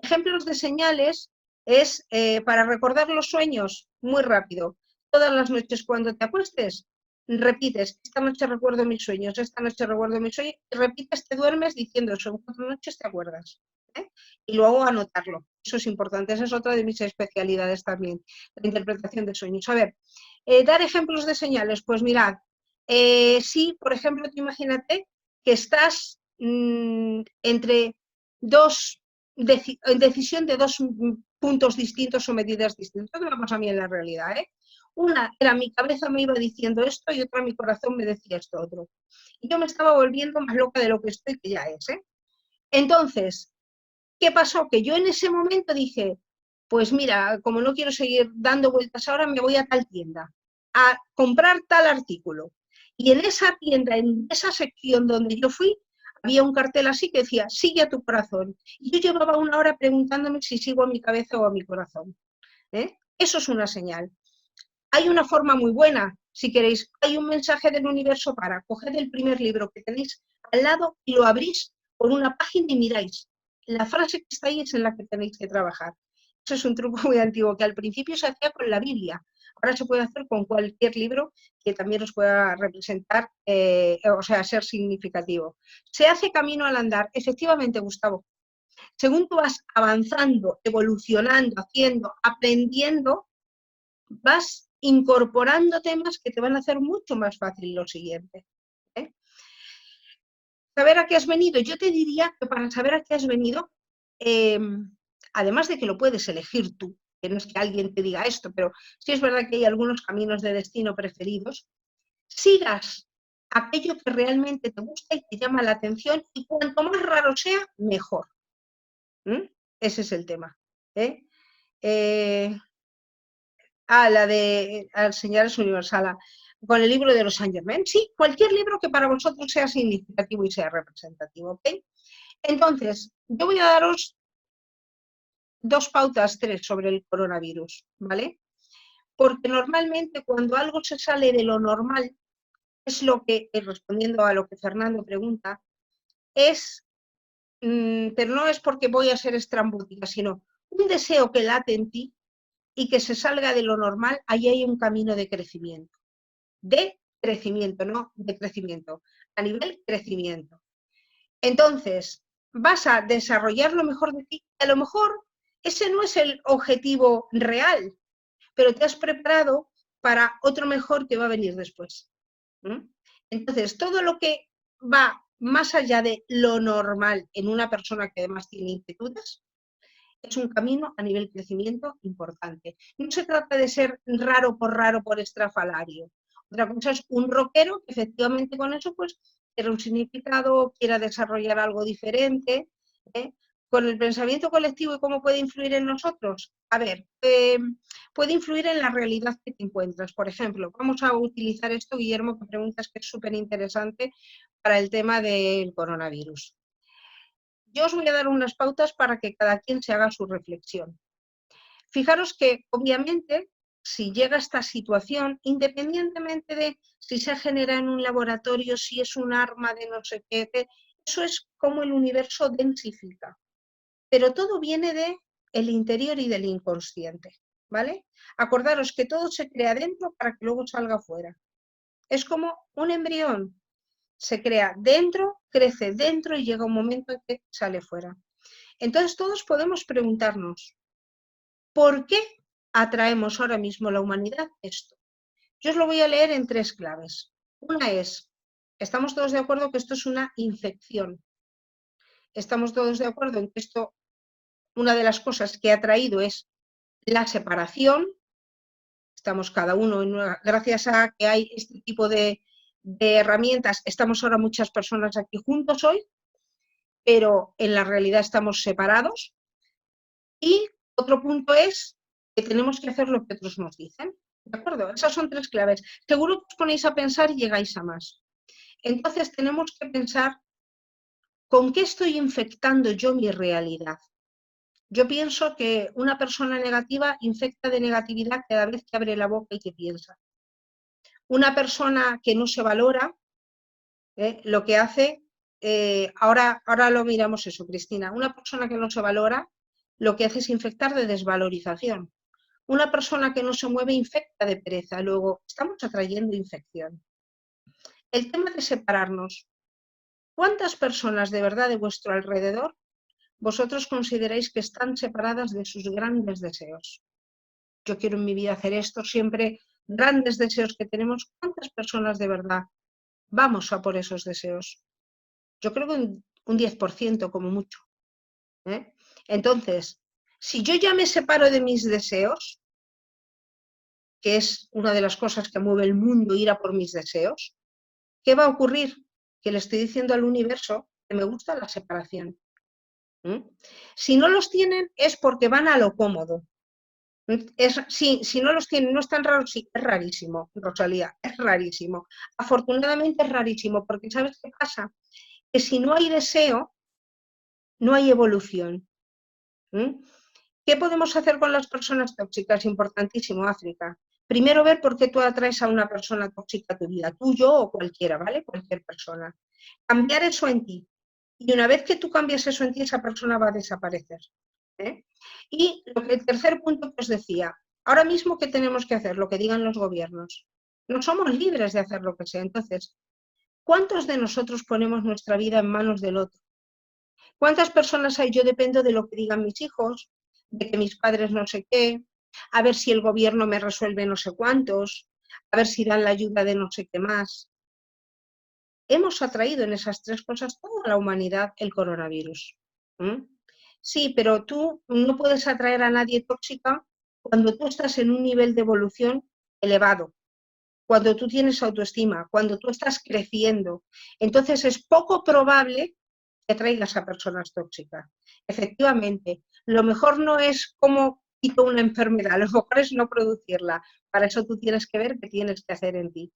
Ejemplos de señales es para recordar los sueños, muy rápido. Todas las noches cuando te acuestes, repites, esta noche recuerdo mis sueños, esta noche recuerdo mis sueños, y repites, te duermes diciendo eso, en 4 noches te acuerdas. ¿eh? Y luego anotarlo. Eso es importante, esa es otra de mis especialidades también, la interpretación de sueños. A ver, dar ejemplos de señales, pues mirad, sí, por ejemplo, tú imagínate que estás entre dos, en decisión de dos puntos distintos o medidas distintas, que me pasa a mí en la realidad, ¿eh? Una era mi cabeza me iba diciendo esto y otra mi corazón me decía esto otro. Y yo me estaba volviendo más loca de lo que estoy, que ya es, ¿eh? Entonces, ¿qué pasó? Que yo en ese momento dije, pues mira, como no quiero seguir dando vueltas ahora, me voy a tal tienda a comprar tal artículo. Y en esa tienda, en esa sección donde yo fui, había un cartel así que decía, sigue a tu corazón. Y yo llevaba 1 hora preguntándome si sigo a mi cabeza o a mi corazón. ¿eh? Eso es una señal. Hay una forma muy buena, si queréis, hay un mensaje del universo para, coged el primer libro que tenéis al lado y lo abrís por una página y miráis. La frase que está ahí es en la que tenéis que trabajar. Eso es un truco muy antiguo que al principio se hacía con la Biblia. Ahora se puede hacer con cualquier libro que también os pueda representar, o sea, ser significativo. Se hace camino al andar. Efectivamente, Gustavo. Según tú vas avanzando, evolucionando, haciendo, aprendiendo, vas incorporando temas que te van a hacer mucho más fácil lo siguiente. ¿eh? Saber a qué has venido. Yo te diría que para saber a qué has venido, eh, además de que lo puedes elegir tú, que no es que alguien te diga esto, pero sí es verdad que hay algunos caminos de destino preferidos, sigas aquello que realmente te gusta y te llama la atención y cuanto más raro sea, mejor. Ese es el tema. ¿eh? La de Señales Universal, con el libro de los Saint Germain. Sí, cualquier libro que para vosotros sea significativo y sea representativo. ¿ok? Entonces, yo voy a daros 2 pautas, 3 sobre el coronavirus, ¿vale? Porque normalmente cuando algo se sale de lo normal, es lo que, respondiendo a lo que Fernando pregunta, es, pero no es porque voy a ser estrambótica, sino un deseo que late en ti y que se salga de lo normal, ahí hay un camino de crecimiento, no de crecimiento, a nivel crecimiento. Entonces, vas a desarrollar lo mejor de ti, a lo mejor ese no es el objetivo real, pero te has preparado para otro mejor que va a venir después. Entonces, todo lo que va más allá de lo normal en una persona que además tiene inquietudes, es un camino a nivel crecimiento importante. No se trata de ser raro por estrafalario. Otra cosa es un rockero que efectivamente con eso pues quiera un significado, quiera desarrollar algo diferente. Con el pensamiento colectivo y cómo puede influir en nosotros. A ver, puede influir en la realidad que te encuentras. Por ejemplo, vamos a utilizar esto, Guillermo, que preguntas, que es súper interesante para el tema del coronavirus. Yo os voy a dar unas pautas para que cada quien se haga su reflexión. Fijaros que, obviamente, si llega esta situación, independientemente de si se genera en un laboratorio, si es un arma de no sé qué, eso es como el universo densifica. Pero todo viene del interior y del inconsciente, ¿vale? Acordaros que todo se crea dentro para que luego salga fuera. Es como un embrión. Se crea dentro, crece dentro y llega un momento en que sale fuera. Entonces todos podemos preguntarnos, ¿por qué atraemos ahora mismo la humanidad esto? Yo os lo voy a leer en 3 claves. Una es, estamos todos de acuerdo que esto es una infección. Estamos todos de acuerdo en que esto, una de las cosas que ha traído es la separación. Estamos cada uno, gracias a que hay este tipo de herramientas, estamos ahora muchas personas aquí juntos hoy, pero en la realidad estamos separados. Y otro punto es que tenemos que hacer lo que otros nos dicen. ¿De acuerdo? Esas son 3 claves. Seguro que os ponéis a pensar y llegáis a más. Entonces tenemos que pensar con qué estoy infectando yo mi realidad. Yo pienso que una persona negativa infecta de negatividad cada vez que abre la boca y que piensa. Una persona que no se valora, lo que hace, ahora lo miramos eso, Cristina, una persona que no se valora, lo que hace es infectar de desvalorización. Una persona que no se mueve infecta de pereza, luego estamos atrayendo infección. El tema de separarnos. ¿Cuántas personas de verdad de vuestro alrededor vosotros consideráis que están separadas de sus grandes deseos? Yo quiero en mi vida hacer esto, siempre grandes deseos que tenemos. ¿Cuántas personas de verdad vamos a por esos deseos? Yo creo que un 10% como mucho. Entonces, si yo ya me separo de mis deseos, que es una de las cosas que mueve el mundo, ir a por mis deseos, ¿qué va a ocurrir? Que le estoy diciendo al universo que me gusta la separación. Si no los tienen es porque van a lo cómodo. Si no los tienen, no es tan raro, sí, es rarísimo, Rosalía, es rarísimo. Afortunadamente es rarísimo, porque ¿sabes qué pasa? Que si no hay deseo, no hay evolución. ¿Qué podemos hacer con las personas tóxicas? Importantísimo, África. Primero ver por qué tú atraes a una persona tóxica a tu vida, tú, yo o cualquiera, ¿vale? Cualquier persona. Cambiar eso en ti. Y una vez que tú cambias eso en ti, esa persona va a desaparecer. Y el tercer punto que os decía, ahora mismo, ¿qué tenemos que hacer? Lo que digan los gobiernos. No somos libres de hacer lo que sea. Entonces, ¿cuántos de nosotros ponemos nuestra vida en manos del otro? ¿Cuántas personas hay? Yo dependo de lo que digan mis hijos, de que mis padres no sé qué, a ver si el gobierno me resuelve no sé cuántos, a ver si dan la ayuda de no sé qué más. Hemos atraído en esas tres cosas toda la humanidad el coronavirus. Sí, pero tú no puedes atraer a nadie tóxica cuando tú estás en un nivel de evolución elevado, cuando tú tienes autoestima, cuando tú estás creciendo. Entonces es poco probable que traigas a personas tóxicas. Efectivamente, lo mejor no es cómo quito una enfermedad, lo mejor es no producirla. Para eso tú tienes que ver qué tienes que hacer en ti.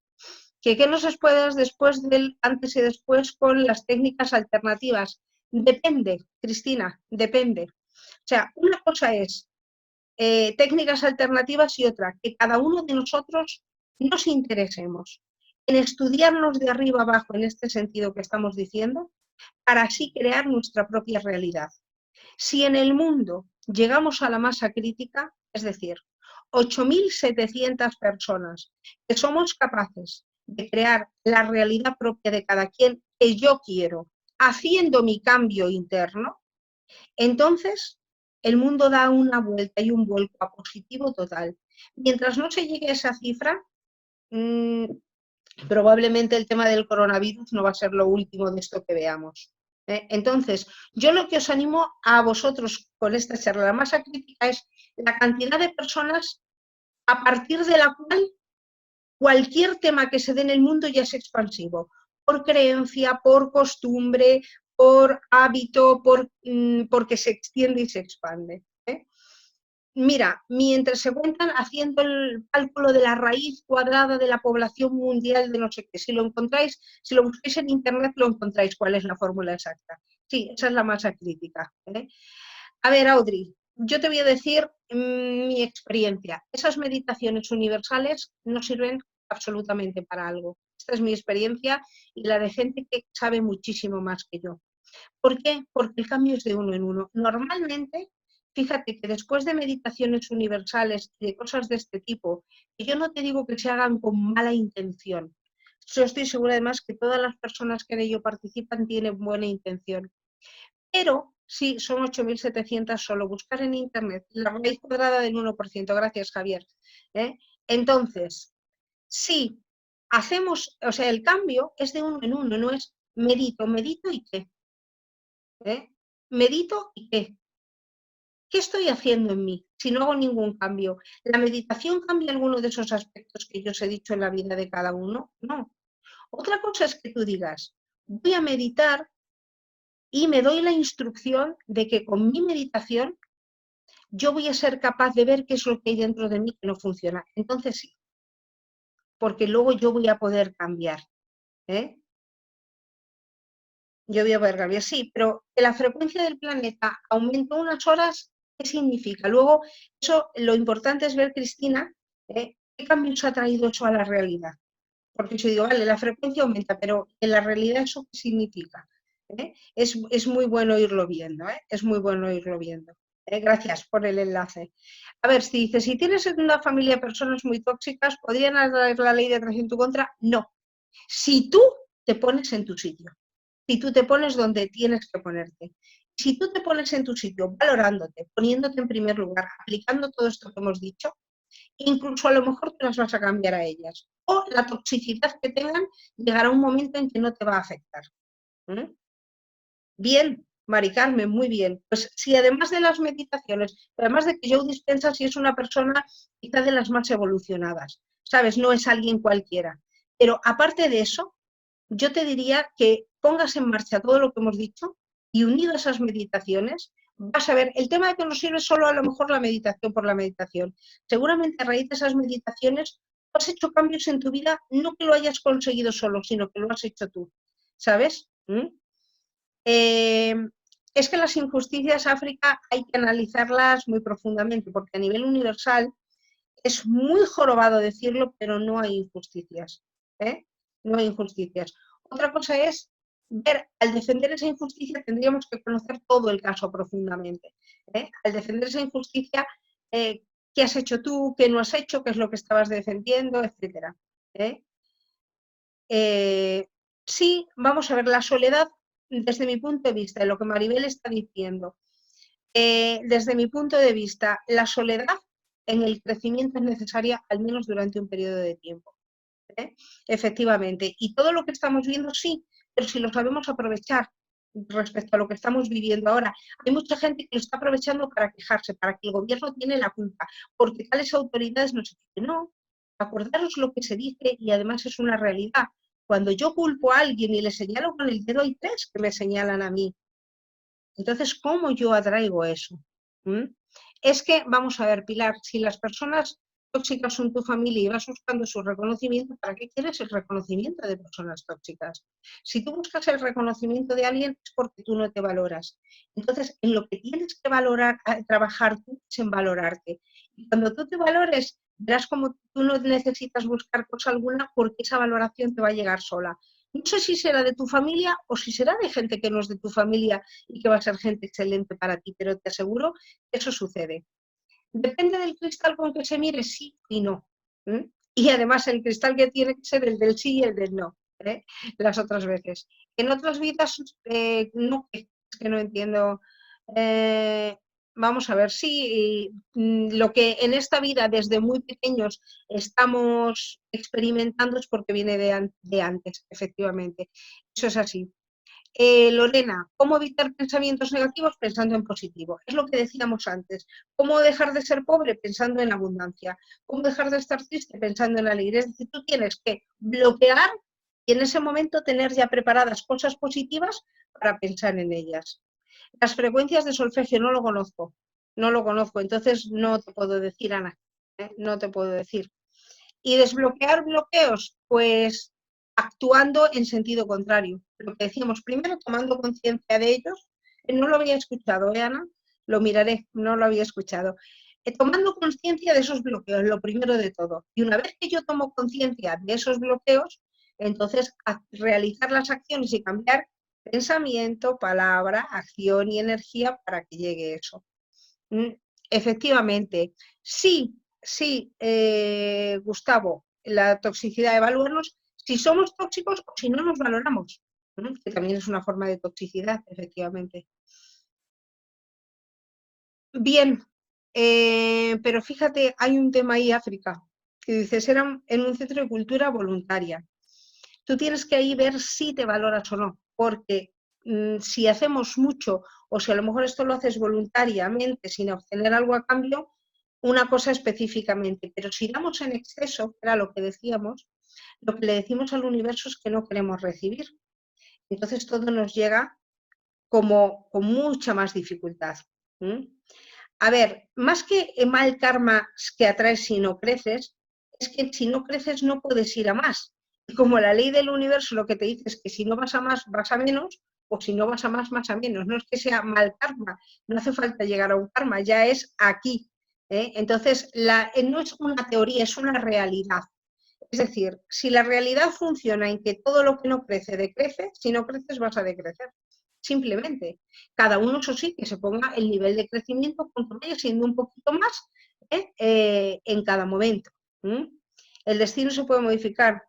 ¿Qué nos esperas después del antes y después con las técnicas alternativas? Depende, Cristina, depende. O sea, una cosa es técnicas alternativas y otra, que cada uno de nosotros nos interesemos en estudiarnos de arriba abajo en este sentido que estamos diciendo, para así crear nuestra propia realidad. Si en el mundo llegamos a la masa crítica, es decir, 8.700 personas, que somos capaces de crear la realidad propia de cada quien que yo quiero, haciendo mi cambio interno, entonces el mundo da una vuelta y un vuelco a positivo total. Mientras no se llegue a esa cifra, probablemente el tema del coronavirus no va a ser lo último de esto que veamos. Entonces, yo lo que os animo a vosotros con esta charla, la masa crítica, es la cantidad de personas a partir de la cual cualquier tema que se dé en el mundo ya es expansivo, por creencia, por costumbre, por hábito, porque se extiende y se expande. Mira, mientras se cuentan haciendo el cálculo de la raíz cuadrada de la población mundial de no sé qué, si lo encontráis, si lo busquáis en internet, lo encontráis cuál es la fórmula exacta. Sí, esa es la masa crítica. A ver, Audrey, yo te voy a decir mi experiencia. Esas meditaciones universales no sirven absolutamente para algo. Esta es mi experiencia y la de gente que sabe muchísimo más que yo. ¿Por qué? Porque el cambio es de uno en uno. Normalmente, fíjate que después de meditaciones universales y de cosas de este tipo, que yo no te digo que se hagan con mala intención, yo estoy segura además que todas las personas que en ello participan tienen buena intención, pero sí, son 8.700 solo. Buscar en internet la raíz cuadrada del 1%. Gracias, Javier. Entonces, sí, hacemos, o sea, el cambio es de uno en uno, no es medito y qué. Medito y qué. ¿Qué estoy haciendo en mí si no hago ningún cambio? ¿La meditación cambia alguno de esos aspectos que yo os he dicho en la vida de cada uno? No. Otra cosa es que tú digas, voy a meditar y me doy la instrucción de que con mi meditación yo voy a ser capaz de ver qué es lo que hay dentro de mí que no funciona. Entonces sí, porque luego yo voy a poder cambiar. Yo voy a poder cambiar, sí, pero que la frecuencia del planeta aumente unas horas ¿Qué significa? Luego, eso, lo importante es ver, Cristina, qué cambios ha traído eso a la realidad. Porque yo digo, vale, la frecuencia aumenta, pero en la realidad ¿eso qué significa? Es muy bueno irlo viendo, es muy bueno irlo viendo. Gracias por el enlace. A ver, si dices, si tienes en una familia personas muy tóxicas, ¿podrían hacer la ley de atracción en tu contra? No. Si tú te pones en tu sitio, si tú te pones donde tienes que ponerte, si tú te pones en tu sitio, valorándote, poniéndote en primer lugar, aplicando todo esto que hemos dicho, incluso a lo mejor te las vas a cambiar a ellas. O la toxicidad que tengan llegará un momento en que no te va a afectar. ¿Mm? Bien, Mari Carmen, muy bien. Pues si además de las meditaciones, además de que Joe Dispenza sí es una persona quizá de las más evolucionadas, ¿sabes? No es alguien cualquiera. Pero aparte de eso, yo te diría que pongas en marcha todo lo que hemos dicho y unido a esas meditaciones, vas a ver, el tema de que no sirve solo a lo mejor la meditación por la meditación. Seguramente a raíz de esas meditaciones has hecho cambios en tu vida, no que lo hayas conseguido solo, sino que lo has hecho tú, ¿sabes? Es que las injusticias África hay que analizarlas muy profundamente, porque a nivel universal es muy jorobado decirlo, pero no hay injusticias. No hay injusticias. Otra cosa es ver, al defender esa injusticia tendríamos que conocer todo el caso profundamente. Al defender esa injusticia, ¿qué has hecho tú? ¿Qué no has hecho? ¿Qué es lo que estabas defendiendo? Etcétera. Sí, vamos a ver, la soledad, desde mi punto de vista, de lo que Maribel está diciendo, desde mi punto de vista, la soledad en el crecimiento es necesaria al menos durante un periodo de tiempo. Efectivamente. Y todo lo que estamos viendo, sí, pero si lo sabemos aprovechar respecto a lo que estamos viviendo ahora. Hay mucha gente que lo está aprovechando para quejarse, para que el gobierno tiene la culpa, porque tales autoridades no se dicen, no, acordaros lo que se dice y además es una realidad. Cuando yo culpo a alguien y le señalo con el dedo, hay tres que me señalan a mí. Entonces, ¿cómo yo atraigo eso? ¿Mm? Es que, vamos a ver, Pilar, si las personas tóxicas son tu familia y vas buscando su reconocimiento, ¿para qué quieres el reconocimiento de personas tóxicas? Si tú buscas el reconocimiento de alguien es porque tú no te valoras. Entonces, en lo que tienes que valorar, trabajar tú es en valorarte. Y cuando tú te valores, verás como tú no necesitas buscar cosa alguna porque esa valoración te va a llegar sola. No sé si será de tu familia o si será de gente que no es de tu familia y que va a ser gente excelente para ti, pero te aseguro que eso sucede. Depende del cristal con que se mire, sí y no. Y además el cristal que tiene que ser el del sí y el del no, las otras veces. En otras vidas, no, es que no entiendo. Eh, vamos a ver, sí, lo que en esta vida desde muy pequeños estamos experimentando es porque viene de antes, efectivamente. Eso es así. Lorena, ¿cómo evitar pensamientos negativos pensando en positivo? Es lo que decíamos antes. ¿Cómo dejar de ser pobre pensando en abundancia? ¿Cómo dejar de estar triste pensando en la alegría? Es decir, tú tienes que bloquear y en ese momento tener ya preparadas cosas positivas para pensar en ellas. Las frecuencias de solfegio no lo conozco, no lo conozco, entonces no te puedo decir, Ana, no te puedo decir. Y desbloquear bloqueos, pues actuando en sentido contrario. Lo que decíamos, primero tomando conciencia de ellos. No lo había escuchado, Ana? Lo miraré, no lo había escuchado. Tomando conciencia de esos bloqueos, lo primero de todo. Y una vez que yo tomo conciencia de esos bloqueos, entonces realizar las acciones y cambiar pensamiento, palabra, acción y energía para que llegue eso. Efectivamente, sí, sí, Gustavo, la toxicidad, evaluarnos si somos tóxicos o si no nos valoramos, que también es una forma de toxicidad, efectivamente. Bien, pero fíjate, hay un tema ahí, África, que dices, eran en un centro de cultura voluntaria. Tú tienes que ahí ver si te valoras o no, porque si hacemos mucho o si a lo mejor esto lo haces voluntariamente sin obtener algo a cambio, una cosa específicamente, pero si damos en exceso, que era lo que decíamos, lo que le decimos al universo es que no queremos recibir. Entonces todo nos llega como con mucha más dificultad. A ver, más que mal karma que atraes si no creces, es que si no creces no puedes ir a más. Y como la ley del universo lo que te dice es que si no vas a más, vas a menos, o si no vas a más, más a menos. No es que sea mal karma, no hace falta llegar a un karma, ya es aquí. Entonces, no es una teoría, es una realidad. Es decir, si la realidad funciona en que todo lo que no crece decrece, si no creces vas a decrecer. Simplemente. Cada uno, eso sí, que se ponga el nivel de crecimiento cuanto vaya siendo un poquito más en cada momento. El destino se puede modificar.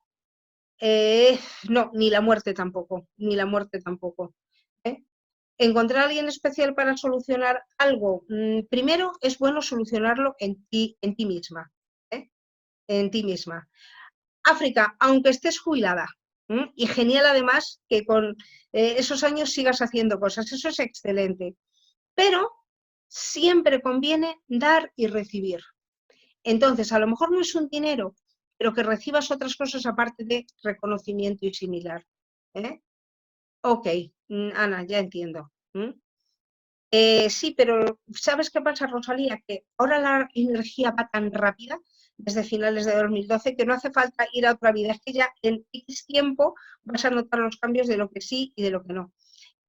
No, ni la muerte tampoco, ni la muerte tampoco. Encontrar a alguien especial para solucionar algo, primero es bueno solucionarlo en ti misma. En ti misma. África, aunque estés jubilada, y genial además que con esos años sigas haciendo cosas, eso es excelente, pero siempre conviene dar y recibir. Entonces, a lo mejor no es un dinero, pero que recibas otras cosas aparte de reconocimiento y similar. Ok, Ana, ya entiendo. Sí, pero ¿sabes qué pasa, Rosalía? Que ahora la energía va tan rápida desde finales de 2012 que no hace falta ir a otra vida. Es que ya en X tiempo vas a notar los cambios de lo que sí y de lo que no.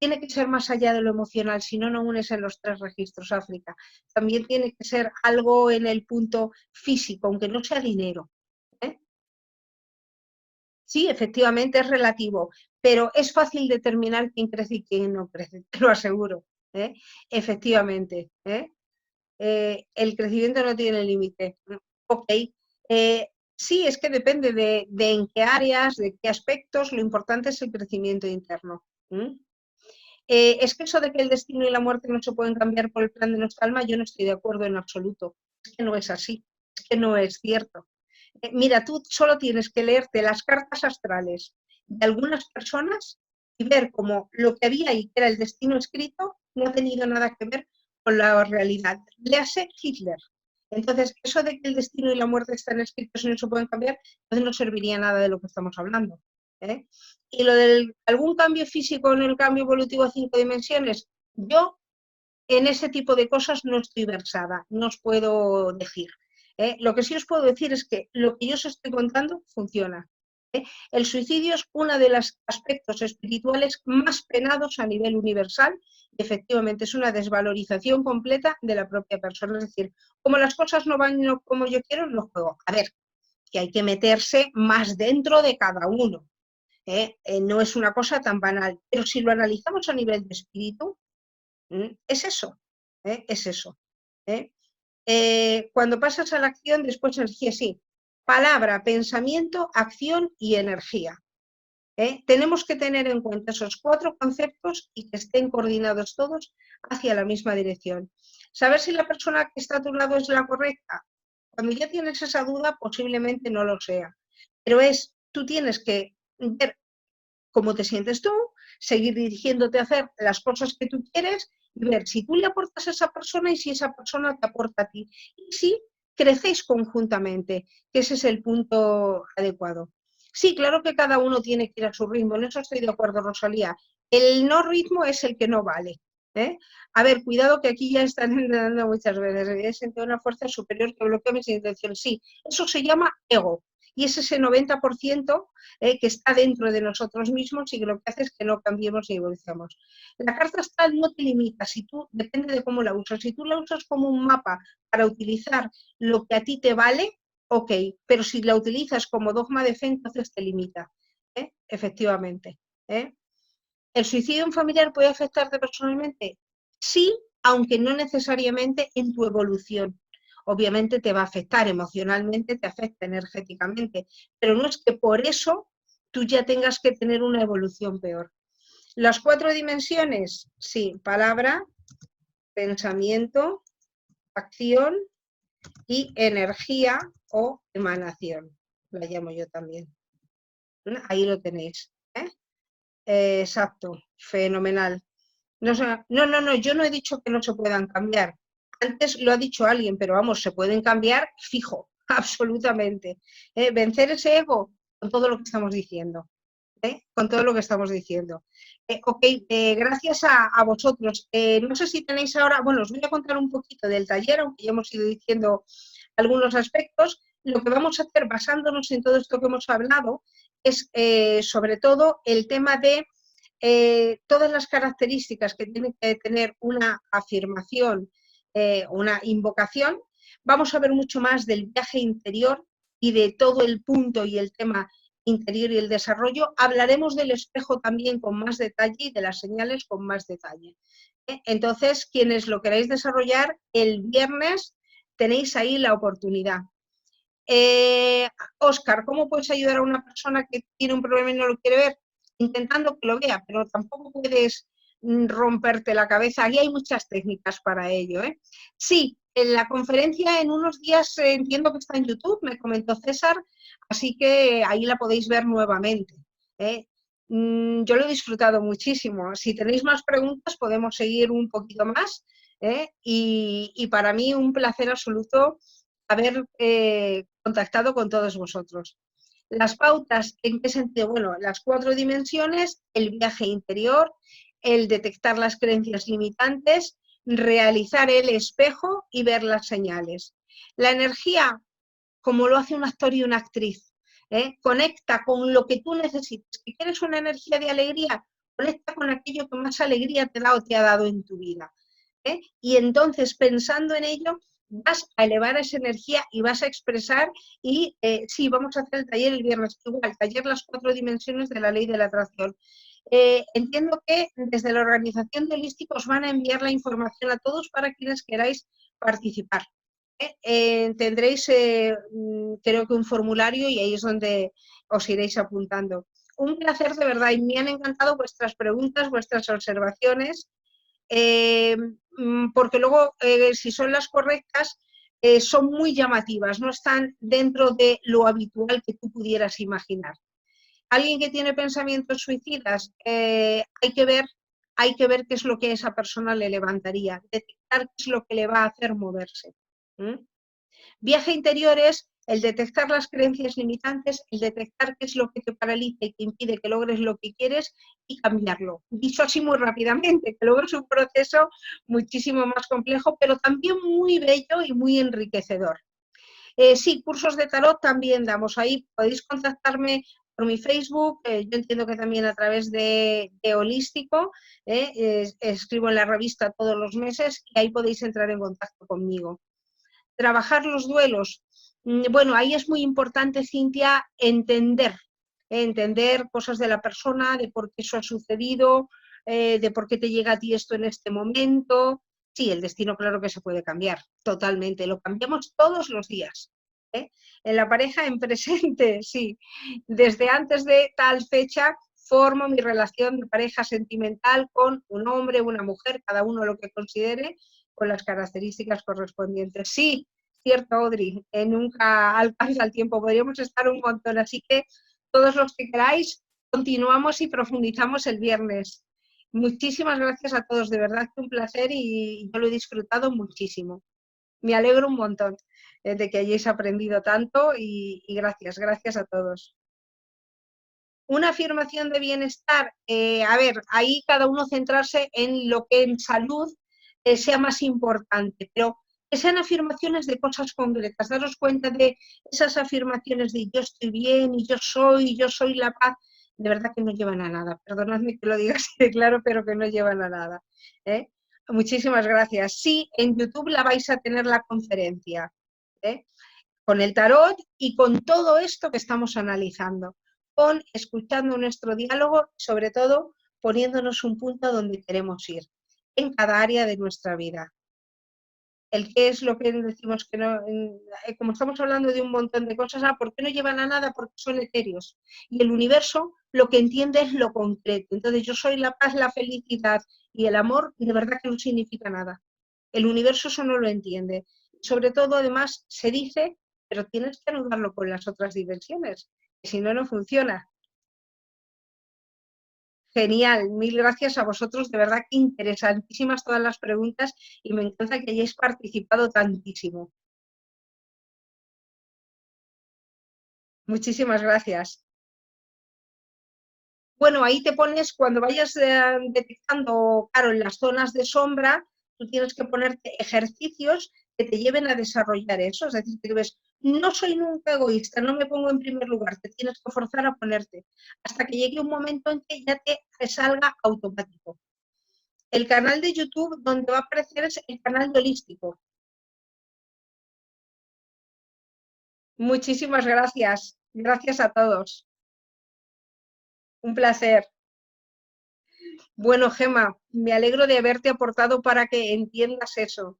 Tiene que ser más allá de lo emocional, si no, no unes en los 3 registros África. También tiene que ser algo en el punto físico, aunque no sea dinero. Sí, efectivamente es relativo, pero es fácil determinar quién crece y quién no crece, te lo aseguro. Efectivamente. El crecimiento no tiene límite. Ok. Sí, es que depende de en qué áreas, de qué aspectos, lo importante es el crecimiento interno. Es que eso de que el destino y la muerte no se pueden cambiar por el plan de nuestra alma, yo no estoy de acuerdo en absoluto. Es que no es así, es que no es cierto. Mira, tú solo tienes que leerte las cartas astrales de algunas personas y ver cómo lo que había ahí, que era el destino escrito, no ha tenido nada que ver con la realidad. Léase Hitler. Entonces, eso de que el destino y la muerte están escritos y no se pueden cambiar, entonces no serviría nada de lo que estamos hablando. Y lo de algún cambio físico en el cambio evolutivo a 5 dimensiones, yo en ese tipo de cosas no estoy versada, no os puedo decir. Lo que sí os puedo decir es que lo que yo os estoy contando funciona. El suicidio es uno de los aspectos espirituales más penados a nivel universal y efectivamente es una desvalorización completa de la propia persona. Es decir, como las cosas no van como yo quiero, no juego. A ver, que hay que meterse más dentro de cada uno. No es una cosa tan banal, pero si lo analizamos a nivel de espíritu, es eso, es eso. Cuando pasas a la acción, después energía, sí. Palabra, pensamiento, acción y energía. Tenemos que tener en cuenta esos 4 conceptos y que estén coordinados todos hacia la misma dirección. Saber si la persona que está a tu lado es la correcta. Cuando ya tienes esa duda, posiblemente no lo sea. Pero tú tienes que ver cómo te sientes tú, seguir dirigiéndote a hacer las cosas que tú quieres y ver si tú le aportas a esa persona y si esa persona te aporta a ti. Y si crecéis conjuntamente, que ese es el punto adecuado. Sí, claro que cada uno tiene que ir a su ritmo, en eso estoy de acuerdo, Rosalía. El no ritmo es el que no vale. A ver, cuidado que aquí ya están enredando muchas veces. Siento una fuerza superior que bloquea mis intenciones. Sí, eso se llama ego. Y es ese 90% que está dentro de nosotros mismos y que lo que hace es que no cambiemos y evolucionemos. La carta astral no te limita, si tú, depende de cómo la usas. Si tú la usas como un mapa para utilizar lo que a ti te vale, ok, pero si la utilizas como dogma de fe, entonces te limita. Efectivamente. ¿El suicidio en familiar puede afectarte personalmente? Sí, aunque no necesariamente en tu evolución. Obviamente te va a afectar emocionalmente, te afecta energéticamente, pero no es que por eso tú ya tengas que tener una evolución peor. Las 4 dimensiones, sí, palabra, pensamiento, acción y energía o emanación, la llamo yo también. Ahí lo tenéis. Exacto, fenomenal. No, no, yo no he dicho que no se puedan cambiar. Antes lo ha dicho alguien, pero vamos, se pueden cambiar fijo, absolutamente. Vencer ese ego con todo lo que estamos diciendo. Con todo lo que estamos diciendo. Ok, gracias a vosotros. No sé si tenéis ahora, bueno, os voy a contar un poquito del taller, aunque ya hemos ido diciendo algunos aspectos. Lo que vamos a hacer basándonos en todo esto que hemos hablado es sobre todo el tema de todas las características que tiene que tener una afirmación, una invocación. Vamos a ver mucho más del viaje interior y de todo el punto y el tema interior y el desarrollo. Hablaremos del espejo también con más detalle y de las señales con más detalle. Entonces, quienes lo queráis desarrollar, el viernes tenéis ahí la oportunidad. Óscar, ¿cómo puedes ayudar a una persona que tiene un problema y no lo quiere ver? Intentando que lo vea, pero tampoco puedes romperte la cabeza. Aquí hay muchas técnicas para ello. Sí, en la conferencia en unos días entiendo que está en YouTube, me comentó César, así que ahí la podéis ver nuevamente. Yo lo he disfrutado muchísimo. Si tenéis más preguntas podemos seguir un poquito más. Y para mí un placer absoluto haber contactado con todos vosotros. Las pautas, ¿en qué sentido? Bueno, las 4 dimensiones, el viaje interior, el detectar las creencias limitantes, realizar el espejo y ver las señales. La energía, como lo hace un actor y una actriz, conecta con lo que tú necesites. Si quieres una energía de alegría, conecta con aquello que más alegría te da o te ha dado en tu vida. Y entonces, pensando en ello, vas a elevar esa energía y vas a expresar y sí, vamos a hacer el taller el viernes, igual, taller las 4 dimensiones de la ley de la atracción. Entiendo que desde la organización de Holístico os van a enviar la información a todos para quienes queráis participar. Tendréis, creo que un formulario y ahí es donde os iréis apuntando. Un placer de verdad y me han encantado vuestras preguntas, vuestras observaciones. Porque luego, si son las correctas, son muy llamativas, no están dentro de lo habitual que tú pudieras imaginar. Alguien que tiene pensamientos suicidas, hay que ver qué es lo que a esa persona le levantaría, detectar qué es lo que le va a hacer moverse. Viaje interior es el detectar las creencias limitantes, el detectar qué es lo que te paraliza y te impide que logres lo que quieres y cambiarlo. Dicho así muy rápidamente, que luego es un proceso muchísimo más complejo, pero también muy bello y muy enriquecedor. Sí, cursos de tarot también damos ahí. Podéis contactarme por mi Facebook, yo entiendo que también a través de Holístico, escribo en la revista todos los meses y ahí podéis entrar en contacto conmigo. Trabajar los duelos. Bueno, ahí es muy importante, Cintia, entender cosas de la persona, de por qué eso ha sucedido, de por qué te llega a ti esto en este momento. Sí, el destino claro que se puede cambiar, totalmente, lo cambiamos todos los días. En la pareja, en presente, sí. Desde antes de tal fecha formo mi relación de pareja sentimental con un hombre, una mujer, cada uno lo que considere, con las características correspondientes. Sí, cierto, Audrey, nunca alcanza el tiempo, podríamos estar un montón, así que todos los que queráis, continuamos y profundizamos el viernes. Muchísimas gracias a todos, de verdad que un placer y yo lo he disfrutado muchísimo. Me alegro un montón de que hayáis aprendido tanto y gracias a todos. Una afirmación de bienestar, a ver, ahí cada uno centrarse en lo que en salud sea más importante, pero que sean afirmaciones de cosas concretas, daros cuenta de esas afirmaciones de yo estoy bien y yo soy la paz, de verdad que no llevan a nada, perdonadme que lo diga así de claro, pero que no llevan a nada. Muchísimas gracias. Sí, en YouTube la vais a tener la conferencia, con el tarot y con todo esto que estamos analizando, con escuchando nuestro diálogo, sobre todo poniéndonos un punto donde queremos ir, en cada área de nuestra vida. El qué es lo que decimos que no, como estamos hablando de un montón de cosas, ¿por qué no llevan a nada? Porque son etéreos. Y el universo lo que entiende es lo concreto. Entonces yo soy la paz, la felicidad y el amor, y de verdad que no significa nada. El universo eso no lo entiende. Sobre todo, además, se dice, pero tienes que anudarlo con las otras dimensiones, que si no, no funciona. Genial, mil gracias a vosotros, de verdad que interesantísimas todas las preguntas y me encanta que hayáis participado tantísimo. Muchísimas gracias. Bueno, ahí te pones, cuando vayas detectando, claro, en las zonas de sombra, tú tienes que ponerte ejercicios que te lleven a desarrollar eso. Es decir, que ves, no soy nunca egoísta, no me pongo en primer lugar, te tienes que forzar a ponerte, hasta que llegue un momento en que ya te salga automático. El canal de YouTube donde va a aparecer es el canal de Holístico. Muchísimas gracias. Gracias a todos. Un placer. Bueno, Gemma, me alegro de haberte aportado para que entiendas eso.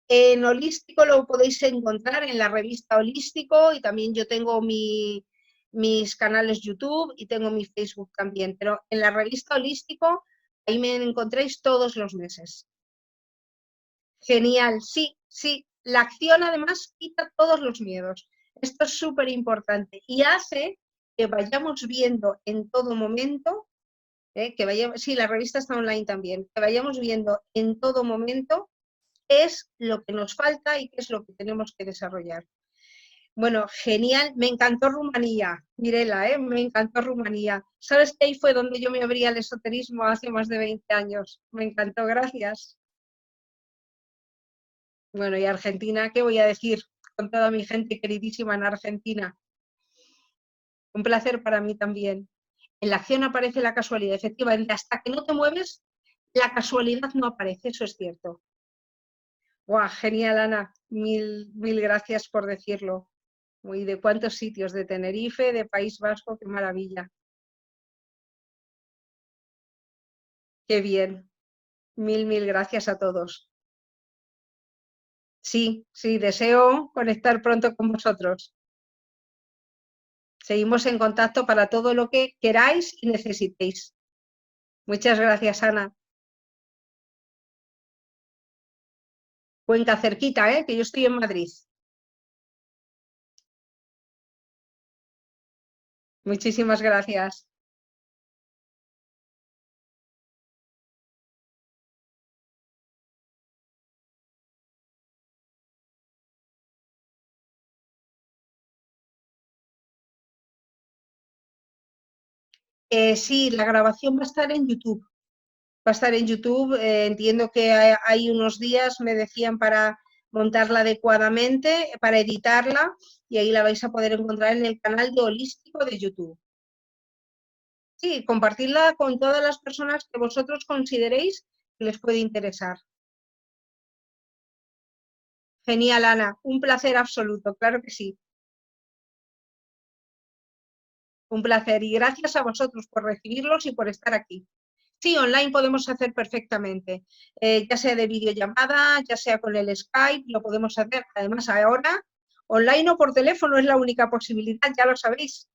En Holístico lo podéis encontrar en la revista Holístico y también yo tengo mis canales YouTube y tengo mi Facebook también, pero en la revista Holístico ahí me encontráis todos los meses. Genial, sí, sí. La acción además quita todos los miedos. Esto es súper importante y hace que vayamos viendo en todo momento, que vayamos, sí, la revista está online también, que vayamos viendo en todo momento qué es lo que nos falta y qué es lo que tenemos que desarrollar. Bueno, genial, me encantó Rumanía, Mirela, me encantó Rumanía. ¿Sabes que ahí fue donde yo me abrí al esoterismo hace más de 20 años? Me encantó, gracias. Bueno, y Argentina, ¿qué voy a decir? Con toda mi gente queridísima en Argentina. Un placer para mí también. En la acción aparece la casualidad, efectivamente, hasta que no te mueves, la casualidad no aparece, eso es cierto. Guau, genial, Ana. Mil gracias por decirlo. ¿Y de cuántos sitios? De Tenerife, de País Vasco, qué maravilla. Qué bien. Mil gracias a todos. Sí, sí, deseo conectar pronto con vosotros. Seguimos en contacto para todo lo que queráis y necesitéis. Muchas gracias, Ana. Cuenca cerquita, que yo estoy en Madrid. Muchísimas gracias. Sí, la grabación va a estar en YouTube. Va a estar en YouTube. Entiendo que hay unos días, me decían, para montarla adecuadamente, para editarla, y ahí la vais a poder encontrar en el canal de Holístico de YouTube. Sí, compartirla con todas las personas que vosotros consideréis que les puede interesar. Genial, Ana. Un placer absoluto, claro que sí. Un placer. Y gracias a vosotros por recibirlos y por estar aquí. Sí, online podemos hacer perfectamente, ya sea de videollamada, ya sea con el Skype, lo podemos hacer. Además, ahora, online o por teléfono es la única posibilidad, ya lo sabéis.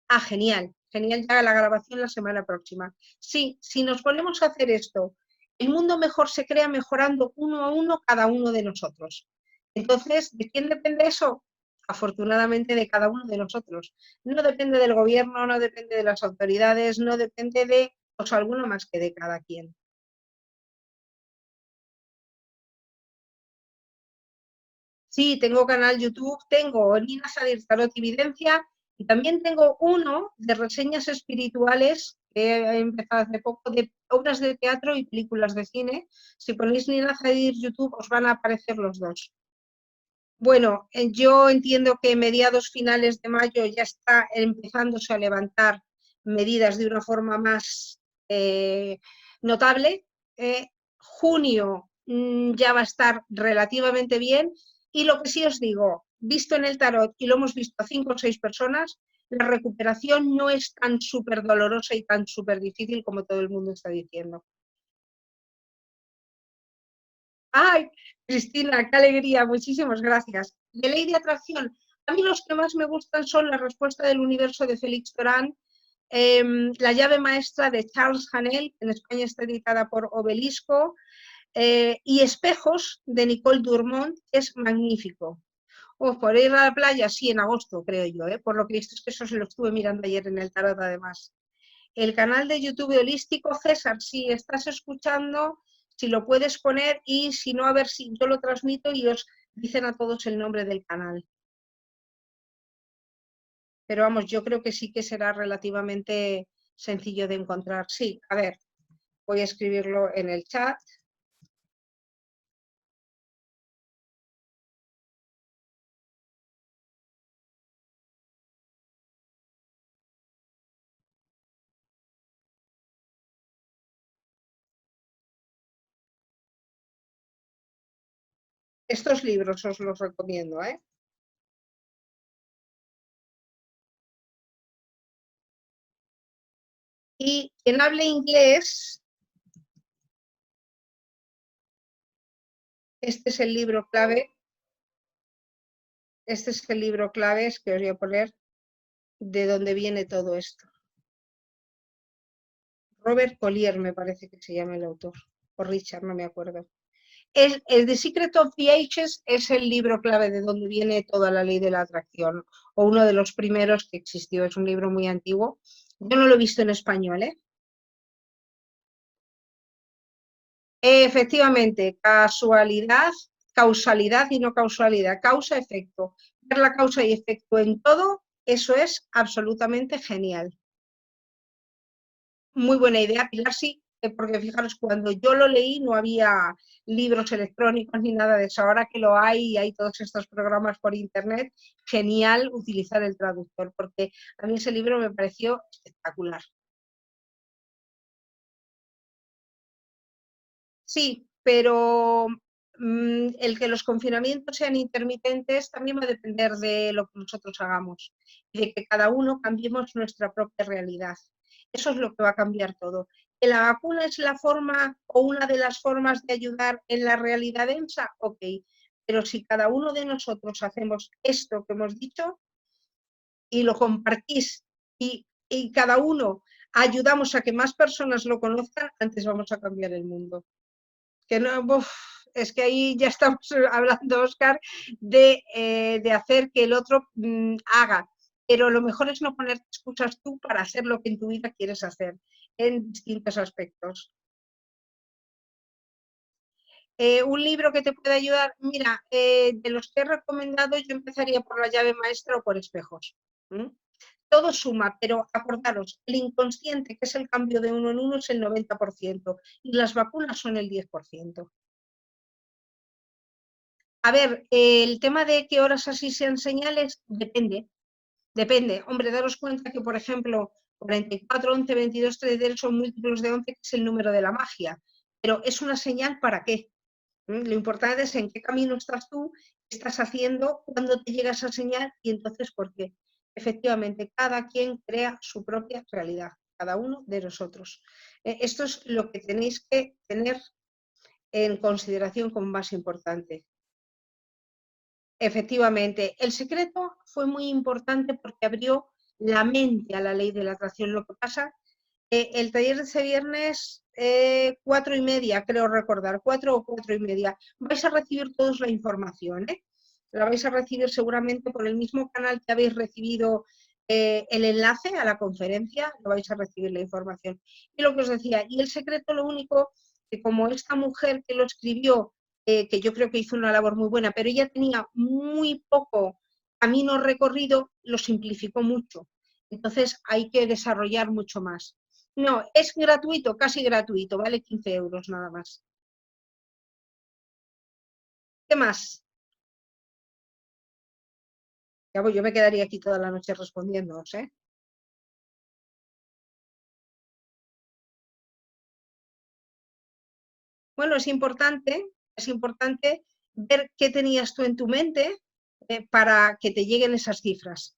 Ah, genial, genial, ya la grabación la semana próxima. Sí, si nos ponemos a hacer esto, el mundo mejor se crea mejorando uno a uno cada uno de nosotros. Entonces, ¿de quién depende eso? Afortunadamente de cada uno de nosotros. No depende del gobierno, no depende de las autoridades, no depende de, pues, alguno más que de cada quien. Sí, tengo canal YouTube, tengo Nina Sadir Tarot y Videncia y también tengo uno de reseñas espirituales que he empezado hace poco de obras de teatro y películas de cine. Si ponéis Nina Sadir YouTube os van a aparecer los dos. Bueno, yo entiendo que mediados finales de mayo ya está empezándose a levantar medidas de una forma más notable. Junio ya va a estar relativamente bien y lo que sí os digo, visto en el tarot y lo hemos visto a 5 o 6 personas, la recuperación no es tan súper dolorosa y tan súper difícil como todo el mundo está diciendo. Ay, Cristina, qué alegría, muchísimas gracias. De ley de atracción, a mí los que más me gustan son La respuesta del universo de Félix Torán, La llave maestra de Charles Hanel, en España está editada por Obelisco, y Espejos de Nicole Durmont, que es magnífico. Por ir a la playa, sí, en agosto, creo yo, por lo que visto es que eso se lo estuve mirando ayer en el tarot, además. El canal de YouTube Holístico, César, si estás escuchando, si lo puedes poner y si no, a ver si yo lo transmito y os dicen a todos el nombre del canal. Pero vamos, yo creo que sí que será relativamente sencillo de encontrar. Sí, a ver, voy a escribirlo en el chat. Estos libros os los recomiendo, ¿eh? Y quien hable inglés, este es el libro clave. Este es el libro clave, es que os voy a poner de dónde viene todo esto. Robert Collier me parece que se llama el autor, o Richard, no me acuerdo. El The Secret of the Ages es el libro clave de donde viene toda la ley de la atracción, o uno de los primeros que existió, es un libro muy antiguo. Yo no lo he visto en español, ¿eh? Efectivamente, casualidad, causalidad y no causalidad, causa-efecto. Ver la causa y efecto en todo, eso es absolutamente genial. Muy buena idea, Pilar, sí, porque fijaros, cuando yo lo leí no había libros electrónicos ni nada de eso. Ahora que lo hay y hay todos estos programas por internet, genial utilizar el traductor, porque a mí ese libro me pareció espectacular. Sí, pero el que los confinamientos sean intermitentes también va a depender de lo que nosotros hagamos y de que cada uno cambiemos nuestra propia realidad. Eso es lo que va a cambiar todo. ¿Que la vacuna es la forma o una de las formas de ayudar en la realidad densa? Ok, pero si cada uno de nosotros hacemos esto que hemos dicho y lo compartís y cada uno ayudamos a que más personas lo conozcan, antes vamos a cambiar el mundo. Que no, uf, es que ahí ya estamos hablando, Óscar, de hacer que el otro haga. Pero lo mejor es no poner excusas tú para hacer lo que en tu vida quieres hacer en distintos aspectos. Un libro que te puede ayudar, mira, de los que he recomendado yo empezaría por La llave maestra o por Espejos. ¿Mm? Todo suma, pero acordaros, el inconsciente, que es el cambio de uno en uno, es el 90% y las vacunas son el 10%. A ver, el tema de qué horas así sean señales, depende. Hombre, daros cuenta que, por ejemplo, 44, 11, 22, 33 son múltiplos de 11, que es el número de la magia. Pero es una señal para qué. Lo importante es en qué camino estás tú, qué estás haciendo, cuándo te llega esa señal y entonces por qué. Efectivamente, cada quien crea su propia realidad, cada uno de nosotros. Esto es lo que tenéis que tener en consideración como más importante. Efectivamente, el secreto fue muy importante porque abrió la mente a la ley de la atracción. Lo que pasa, el taller de ese viernes, 4:30, creo recordar, 4 o 4:30, vais a recibir todos la información, ¿eh? La vais a recibir seguramente por el mismo canal que habéis recibido el enlace a la conferencia, lo vais a recibir la información. Y lo que os decía, y el secreto, lo único, que como esta mujer que lo escribió, que yo creo que hizo una labor muy buena, pero ella tenía muy poco camino recorrido, lo simplificó mucho. Entonces hay que desarrollar mucho más. No, es gratuito, casi gratuito, vale 15 euros nada más. ¿Qué más? Ya voy, yo me quedaría aquí toda la noche respondiéndoos, ¿eh? Bueno, es importante ver qué tenías tú en tu mente para que te lleguen esas cifras.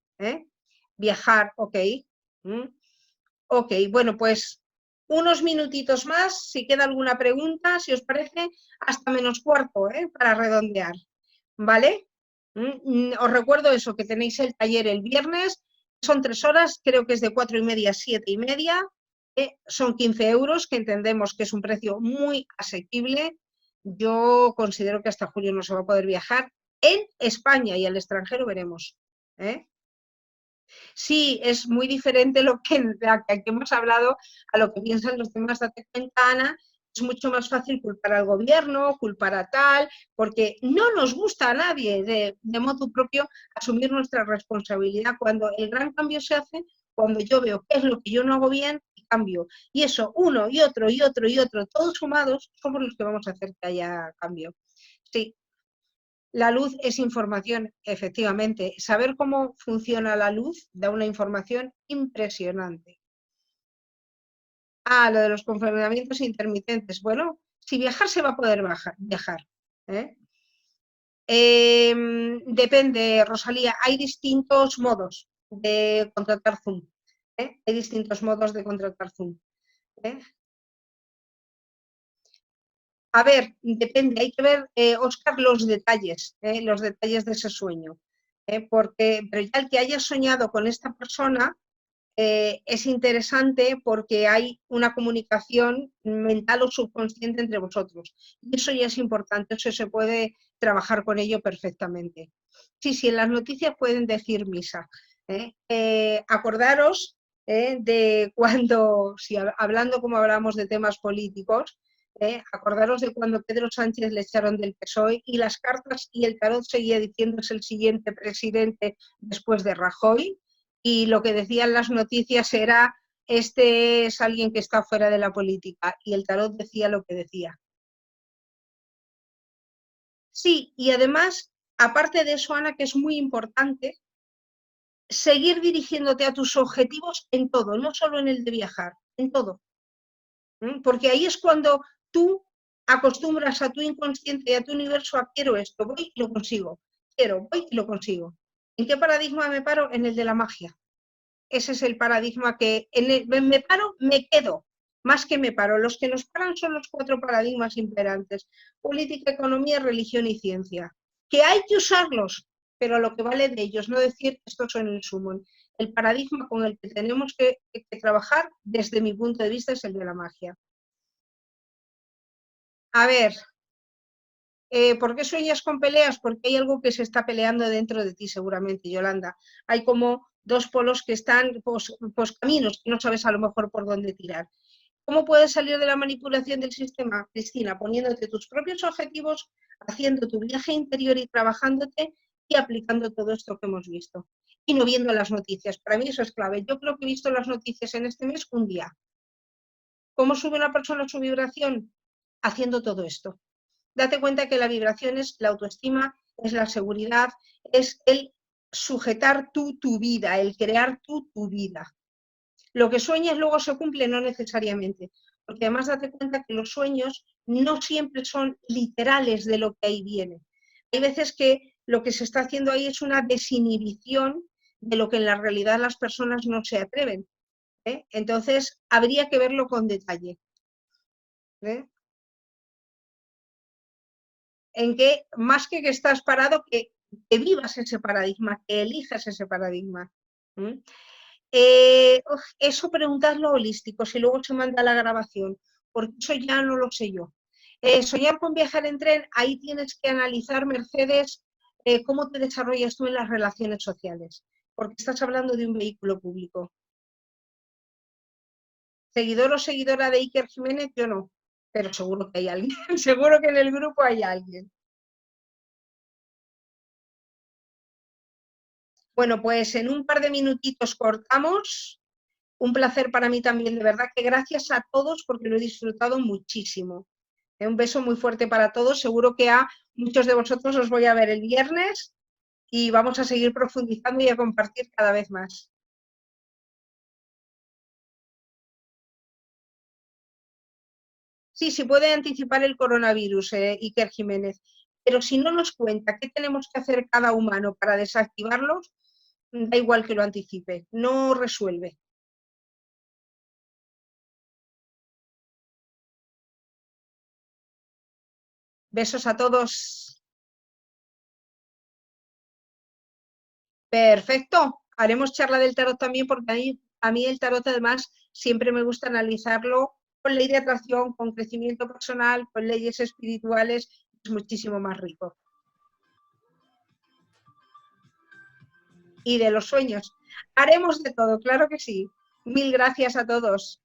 Viajar, ok. ¿Mm? Ok, bueno, pues unos minutitos más, si queda alguna pregunta, si os parece, hasta -4, para redondear. ¿Vale? Os recuerdo eso, que tenéis el taller el viernes, son 3 horas, creo que es de 4:30 a 7:30, son 15 euros, que entendemos que es un precio muy asequible. Yo considero que hasta julio no se va a poder viajar en España y al extranjero veremos. ¿eh? Sí, es muy diferente lo que aquí hemos hablado a lo que piensan los demás. Date cuenta, Ana, es mucho más fácil culpar al gobierno, culpar a tal, porque no nos gusta a nadie de modo propio asumir nuestra responsabilidad. Cuando el gran cambio se hace, cuando yo veo qué es lo que yo no hago bien y cambio. Y eso, uno y otro y otro y otro, todos sumados, somos los que vamos a hacer que haya cambio. Sí, la luz es información, efectivamente. Saber cómo funciona la luz da una información impresionante. Ah, lo de los confinamientos intermitentes. Bueno, si viajar se va a poder viajar. ¿Eh? Depende, Rosalía, hay distintos modos de contratar Zoom. Hay distintos modos de contratar Zoom. ¿Eh? A ver, depende, hay que ver, Óscar, los detalles de ese sueño. Pero ya el que haya soñado con esta persona es interesante porque hay una comunicación mental o subconsciente entre vosotros. Y eso ya es importante, eso se puede trabajar con ello perfectamente. Sí, sí, en las noticias pueden decir misa. Acordaros de cuando, si hablando como hablamos de temas políticos, acordaros de cuando Pedro Sánchez le echaron del PSOE y las cartas y el tarot seguía diciendo es el siguiente presidente después de Rajoy, y lo que decían las noticias era este es alguien que está fuera de la política, y el tarot decía lo que decía. Sí, y además, aparte de eso, Ana, que es muy importante, seguir dirigiéndote a tus objetivos en todo, no solo en el de viajar, en todo. Porque ahí es cuando tú acostumbras a tu inconsciente y a tu universo a quiero esto, voy y lo consigo, quiero, voy y lo consigo. ¿En qué paradigma me paro? En el de la magia. Ese es el paradigma que me paro, me quedo, más que me paro. Los que nos paran son los 4 paradigmas imperantes: política, economía, religión y ciencia. Que hay que usarlos, pero lo que vale de ellos, no decir que estos son el sumo. El paradigma con el que tenemos que trabajar, desde mi punto de vista, es el de la magia. A ver, ¿por qué sueñas con peleas? Porque hay algo que se está peleando dentro de ti, seguramente, Yolanda. Hay como 2 polos que están, pues caminos, que no sabes a lo mejor por dónde tirar. ¿Cómo puedes salir de la manipulación del sistema, Cristina? Poniéndote tus propios objetivos, haciendo tu viaje interior y trabajándote y aplicando todo esto que hemos visto. Y no viendo las noticias. Para mí eso es clave. Yo creo que he visto las noticias en este mes un día. ¿Cómo sube una persona su vibración? Haciendo todo esto. Date cuenta que la vibración es la autoestima, es la seguridad, es el sujetar tú tu vida, el crear tú tu vida. Lo que sueñas luego se cumple, no necesariamente, porque además date cuenta que los sueños no siempre son literales de lo que ahí viene. Hay veces que lo que se está haciendo ahí es una desinhibición de lo que en la realidad las personas no se atreven. Entonces, habría que verlo con detalle. En que más que estás parado, que vivas ese paradigma, que elijas ese paradigma. Eso preguntarlo holístico, si luego se manda la grabación, porque eso ya no lo sé yo. Soñar con viajar en tren, ahí tienes que analizar, Mercedes, cómo te desarrollas tú en las relaciones sociales, porque estás hablando de un vehículo público. Seguidor o seguidora de Iker Jiménez, yo no, pero seguro que hay alguien, seguro que en el grupo hay alguien. Bueno, pues en un par de minutitos cortamos. Un placer para mí también, de verdad que gracias a todos porque lo he disfrutado muchísimo. Un beso muy fuerte para todos. Seguro que a muchos de vosotros os voy a ver el viernes y vamos a seguir profundizando y a compartir cada vez más. Sí, sí puede anticipar el coronavirus, Iker Jiménez, pero si no nos cuenta qué tenemos que hacer cada humano para desactivarlos, da igual que lo anticipe, no resuelve. Besos a todos. Perfecto. Haremos charla del tarot también porque a mí el tarot además siempre me gusta analizarlo con ley de atracción, con crecimiento personal, con leyes espirituales, es muchísimo más rico. Y de los sueños. Haremos de todo, claro que sí. Mil gracias a todos.